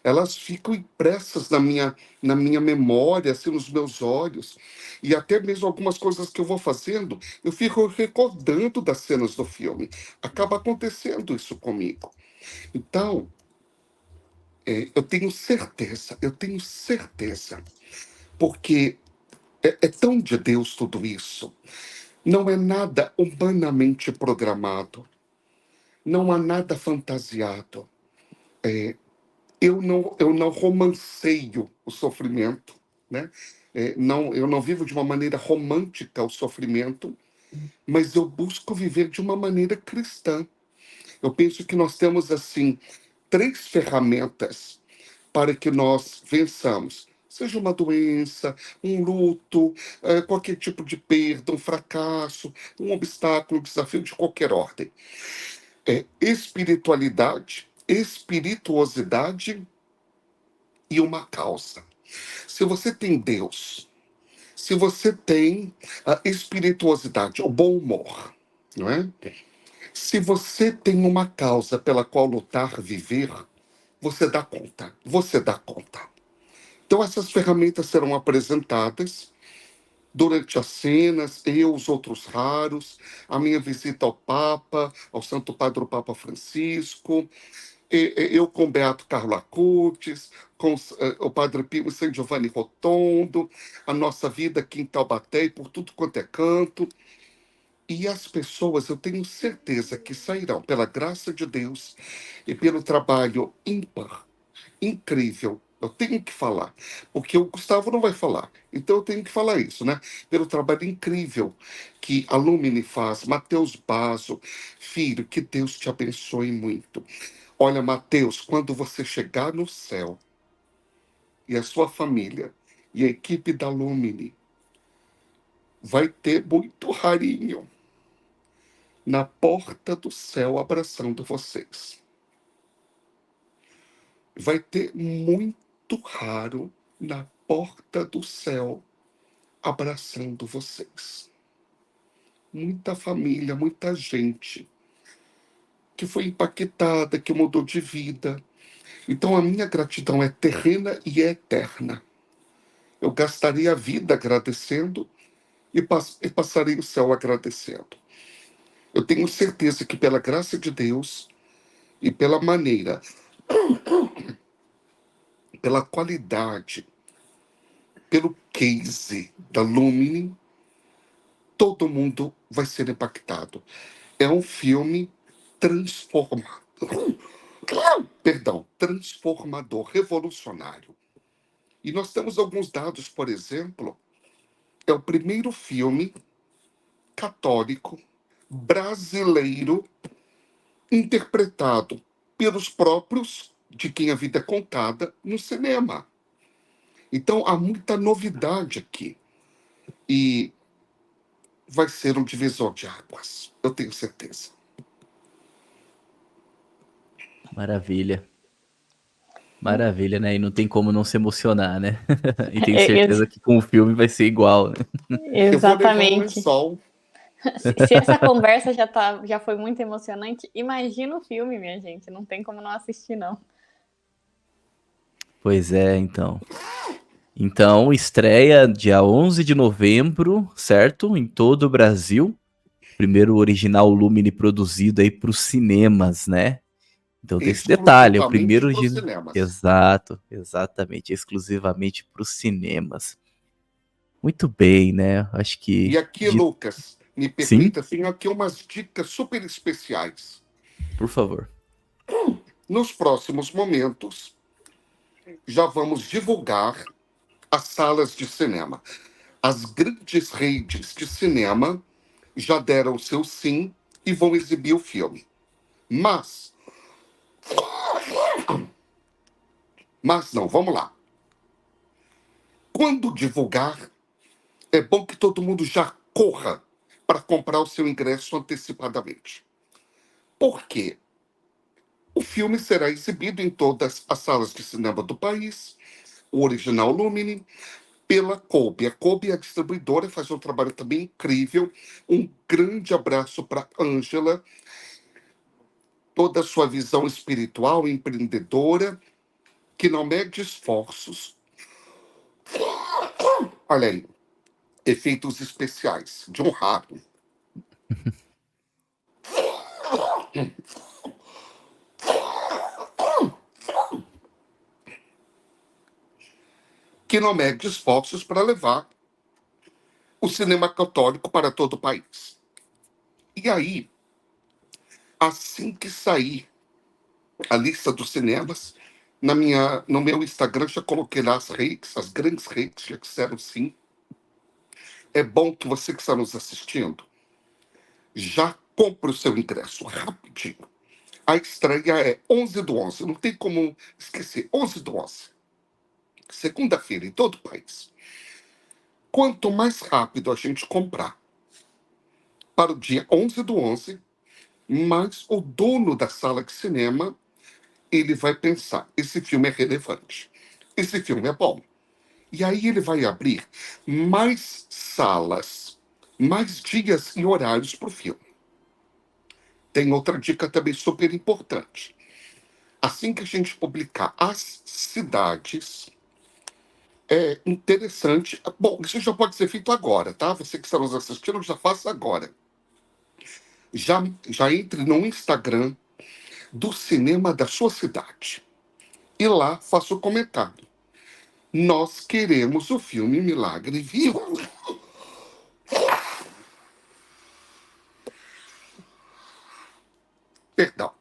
Elas ficam impressas na minha memória, assim, nos meus olhos. E até mesmo algumas coisas que eu vou fazendo, eu fico recordando das cenas do filme. Acaba acontecendo isso comigo. Então, eu tenho certeza, porque é tão de Deus tudo isso. Não é nada humanamente programado. Não há nada fantasiado. Eu não romanceio o sofrimento, né? Eu não vivo de uma maneira romântica o sofrimento, mas eu busco viver de uma maneira cristã. Eu penso que nós temos, assim, 3 ferramentas para que nós vençamos. Seja uma doença, um luto, qualquer tipo de perda, um fracasso, um obstáculo, um desafio de qualquer ordem. É espiritualidade, espirituosidade e uma causa. Se você tem Deus, se você tem a espirituosidade, o bom humor, não é? Se você tem uma causa pela qual lutar, viver, você dá conta, você dá conta. Então essas ferramentas serão apresentadas durante as cenas, eu, os outros raros, a minha visita ao Papa, ao Santo Padre o Papa Francisco, eu com Beato Carlo Acutis, com o Padre Pio e San Giovanni Rotondo, a nossa vida aqui em Taubaté e por tudo quanto é canto. E as pessoas, eu tenho certeza que sairão, pela graça de Deus e pelo trabalho ímpar, incrível. Eu tenho que falar, porque o Gustavo não vai falar. Então eu tenho que falar isso, né? Pelo trabalho incrível que a Lumine faz. Mateus Basso, filho, que Deus te abençoe muito. Olha, Mateus, quando você chegar no céu, e a sua família, e a equipe da Lumine, vai ter muito rarinho na porta do céu abraçando vocês. Vai ter muito raro na porta do céu abraçando vocês. Muita família, muita gente que foi impactada, que mudou de vida. Então a minha gratidão é terrena e é eterna. Eu gastaria a vida agradecendo e passarei o céu agradecendo. Eu tenho certeza que pela graça de Deus e pela maneira, pela qualidade, pelo case da Lumine, todo mundo vai ser impactado. É um filme transformador, transformador, revolucionário. E nós temos alguns dados, por exemplo, é o primeiro filme católico brasileiro interpretado pelos próprios de quem a vida é contada no cinema. Então há muita novidade aqui. E vai ser um divisor de águas, eu tenho certeza. Maravilha. Maravilha, né? E não tem como não se emocionar, né? E tenho É, certeza que com o filme vai ser igual, né? Eu vou levar um exatamente. lençol. Se essa conversa já foi muito emocionante, imagina o filme, minha gente. Não tem como não assistir, não. Pois é, então. Então, estreia dia 11 de novembro, certo? Em todo o Brasil. Primeiro original Lumine produzido aí para os cinemas, né? Então tem esse detalhe, é o Exclusivamente primeiro para os original. cinemas. Exato, exatamente, exclusivamente para os cinemas. Muito bem, né? Acho que... E aqui, Lucas, me Sim, permita, tenho aqui umas dicas super especiais. por favor. Nos próximos momentos, já vamos divulgar as salas de cinema. As grandes redes de cinema já deram o seu sim e vão exibir o filme. Mas não, vamos lá. Quando divulgar, é bom que todo mundo já corra para comprar o seu ingresso antecipadamente. Por quê? O filme será exibido em todas as salas de cinema do país, o original Lumine, pela Kobe. A Kobe é a distribuidora, faz um trabalho também incrível. Um grande abraço para Ângela, toda a sua visão espiritual, empreendedora, que não mede esforços. Olha aí, efeitos especiais, de um rato. Que não mede esforços para levar o cinema católico para todo o país. E aí, assim que sair a lista dos cinemas, no meu Instagram já coloquei lá as redes, as grandes redes já disseram sim. É bom que você que está nos assistindo já compre o seu ingresso rapidinho. A estreia é 11/11, não tem como esquecer, 11/11. segunda-feira em todo o país. Quanto mais rápido a gente comprar para o dia 11/11, mais o dono da sala de cinema ele vai pensar, esse filme é relevante, esse filme é bom. E aí ele vai abrir mais salas, mais dias e horários para o filme. Tem outra dica também super importante. Assim que a gente publicar as cidades, é interessante. Bom, isso já pode ser feito agora, tá? Você que está nos assistindo, já faça agora. Já entre no Instagram do cinema da sua cidade. E lá faça o comentário. Nós queremos o filme Milagre Vivo. Perdão.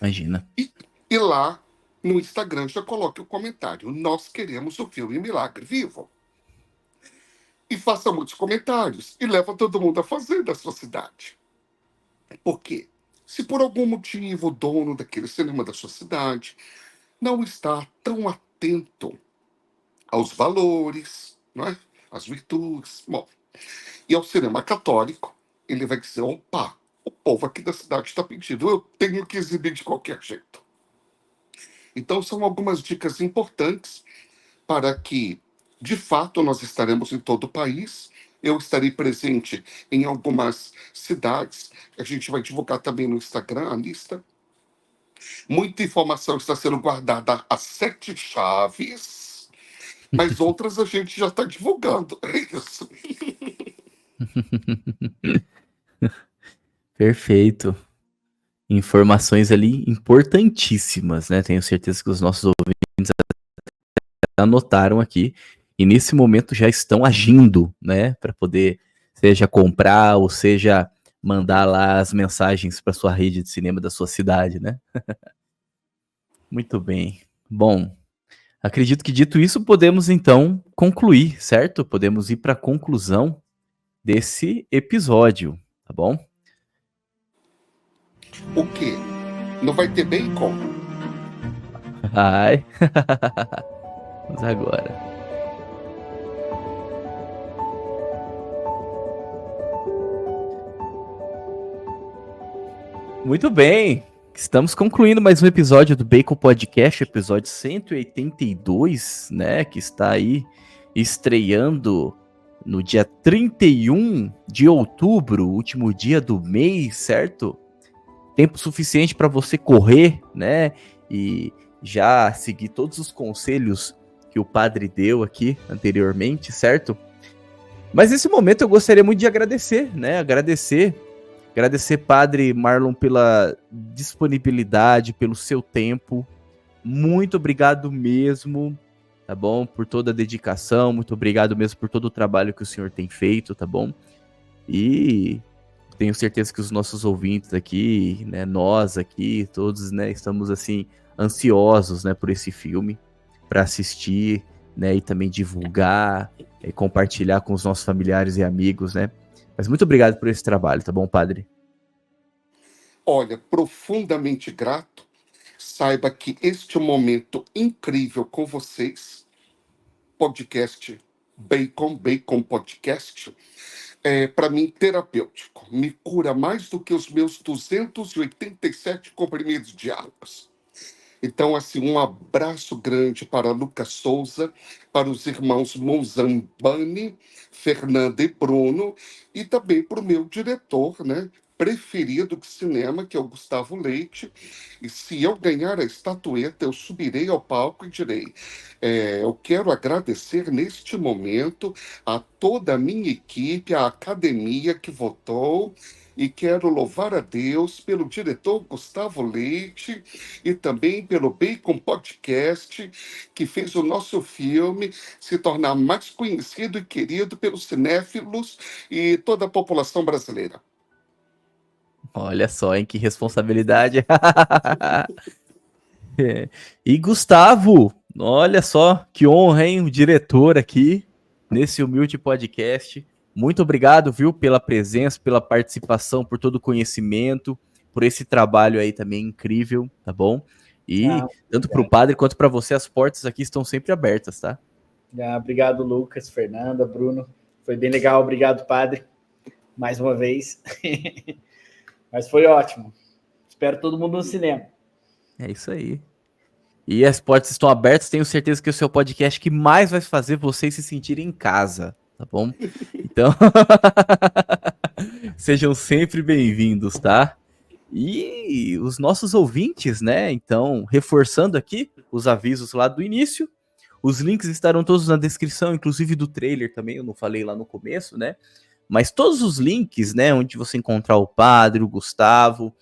Imagina. E lá no Instagram já coloque o comentário. Nós queremos o filme Milagre Vivo. E faça muitos comentários. E leva todo mundo a fazer da sua cidade. Por quê? Se por algum motivo o dono daquele cinema da sua cidade não está tão atento aos valores, não é? Às virtudes, bom, e ao cinema católico, ele vai dizer, opa, o povo aqui da cidade está pedindo, eu tenho que exibir de qualquer jeito. Então são algumas dicas importantes para que, de fato, nós estaremos em todo o país. Eu estarei presente em algumas cidades. A gente vai divulgar também no Instagram a lista. Muita informação está sendo guardada a 7 chaves, mas outras a gente já está divulgando. É isso. Perfeito. Informações ali importantíssimas, né? Tenho certeza que os nossos ouvintes anotaram aqui e nesse momento já estão agindo, né? Para poder, seja comprar ou seja mandar lá as mensagens para sua rede de cinema da sua cidade, né? Muito bem. Bom, acredito que dito isso, podemos então concluir, certo? Podemos ir para a conclusão desse episódio, tá bom? O quê? Não vai ter bacon? Ai. Vamos agora. Muito bem. Estamos concluindo mais um episódio do Bacon Podcast, episódio 182, né? Que está aí estreando no dia 31 de outubro, último dia do mês, certo? Tempo suficiente para você correr, né? E já seguir todos os conselhos que o padre deu aqui anteriormente, certo? Mas nesse momento eu gostaria muito de agradecer, né? Agradecer, padre Marlon, pela disponibilidade, pelo seu tempo. Muito obrigado mesmo, tá bom? Por toda a dedicação, muito obrigado mesmo por todo o trabalho que o senhor tem feito, tá bom? E tenho certeza que os nossos ouvintes aqui, né, nós aqui, todos, né, estamos assim ansiosos, né, por esse filme, para assistir, né, e também divulgar, compartilhar com os nossos familiares e amigos, né. Mas muito obrigado por esse trabalho, tá bom, padre? Olha, profundamente grato. Saiba que este momento incrível com vocês, podcast Bacon Podcast, é, para mim, terapêutico. Me cura mais do que os meus 287 comprimidos diários. Então, assim, um abraço grande para Lucas Souza, para os irmãos Monzambani, Fernanda e Bruno, e também para o meu diretor, né, preferido de cinema, que é o Gustavo Leite. E se eu ganhar a estatueta, eu subirei ao palco e direi: eu quero agradecer neste momento a toda a minha equipe, a academia que votou, e quero louvar a Deus pelo diretor Gustavo Leite e também pelo Bacon Podcast, que fez o nosso filme se tornar mais conhecido e querido pelos cinéfilos e toda a população brasileira. Olha só, hein, que responsabilidade. E Gustavo, olha só, que honra, hein, o diretor aqui, nesse humilde podcast. Muito obrigado, viu, pela presença, pela participação, por todo o conhecimento, por esse trabalho aí também incrível, tá bom? E tanto para o padre quanto para você, as portas aqui estão sempre abertas, tá? Obrigado, Lucas, Fernanda, Bruno. Foi bem legal. Obrigado, padre, mais uma vez. Mas foi ótimo. Espero todo mundo no cinema. É isso aí. E as portas estão abertas, tenho certeza que é o seu podcast que mais vai fazer vocês se sentirem em casa, tá bom? Então, sejam sempre bem-vindos, tá? E os nossos ouvintes, né? Então, reforçando aqui os avisos lá do início, os links estarão todos na descrição, inclusive do trailer também, eu não falei lá no começo, né? Mas todos os links, né, onde você encontrar o padre, o Gustavo,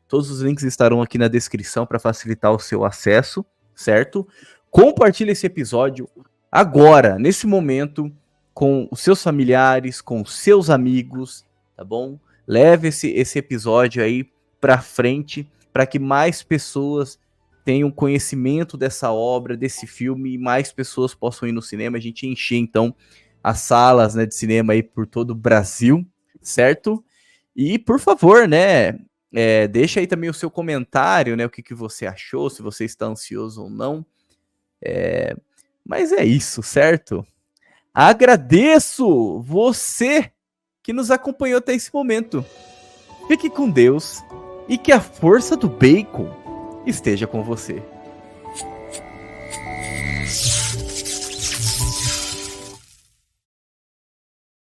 todos os links estarão aqui na descrição para facilitar o seu acesso, certo? Compartilhe esse episódio agora, nesse momento, com os seus familiares, com os seus amigos, tá bom? Leve esse episódio aí para frente, para que mais pessoas tenham conhecimento dessa obra, desse filme, e mais pessoas possam ir no cinema, a gente encher, então, as salas, né, de cinema aí por todo o Brasil, certo? E, por favor, né, deixa aí também o seu comentário, né, o que você achou, se você está ansioso ou não. Mas é isso, certo? Agradeço você que nos acompanhou até esse momento. Fique com Deus e que a força do bacon esteja com você.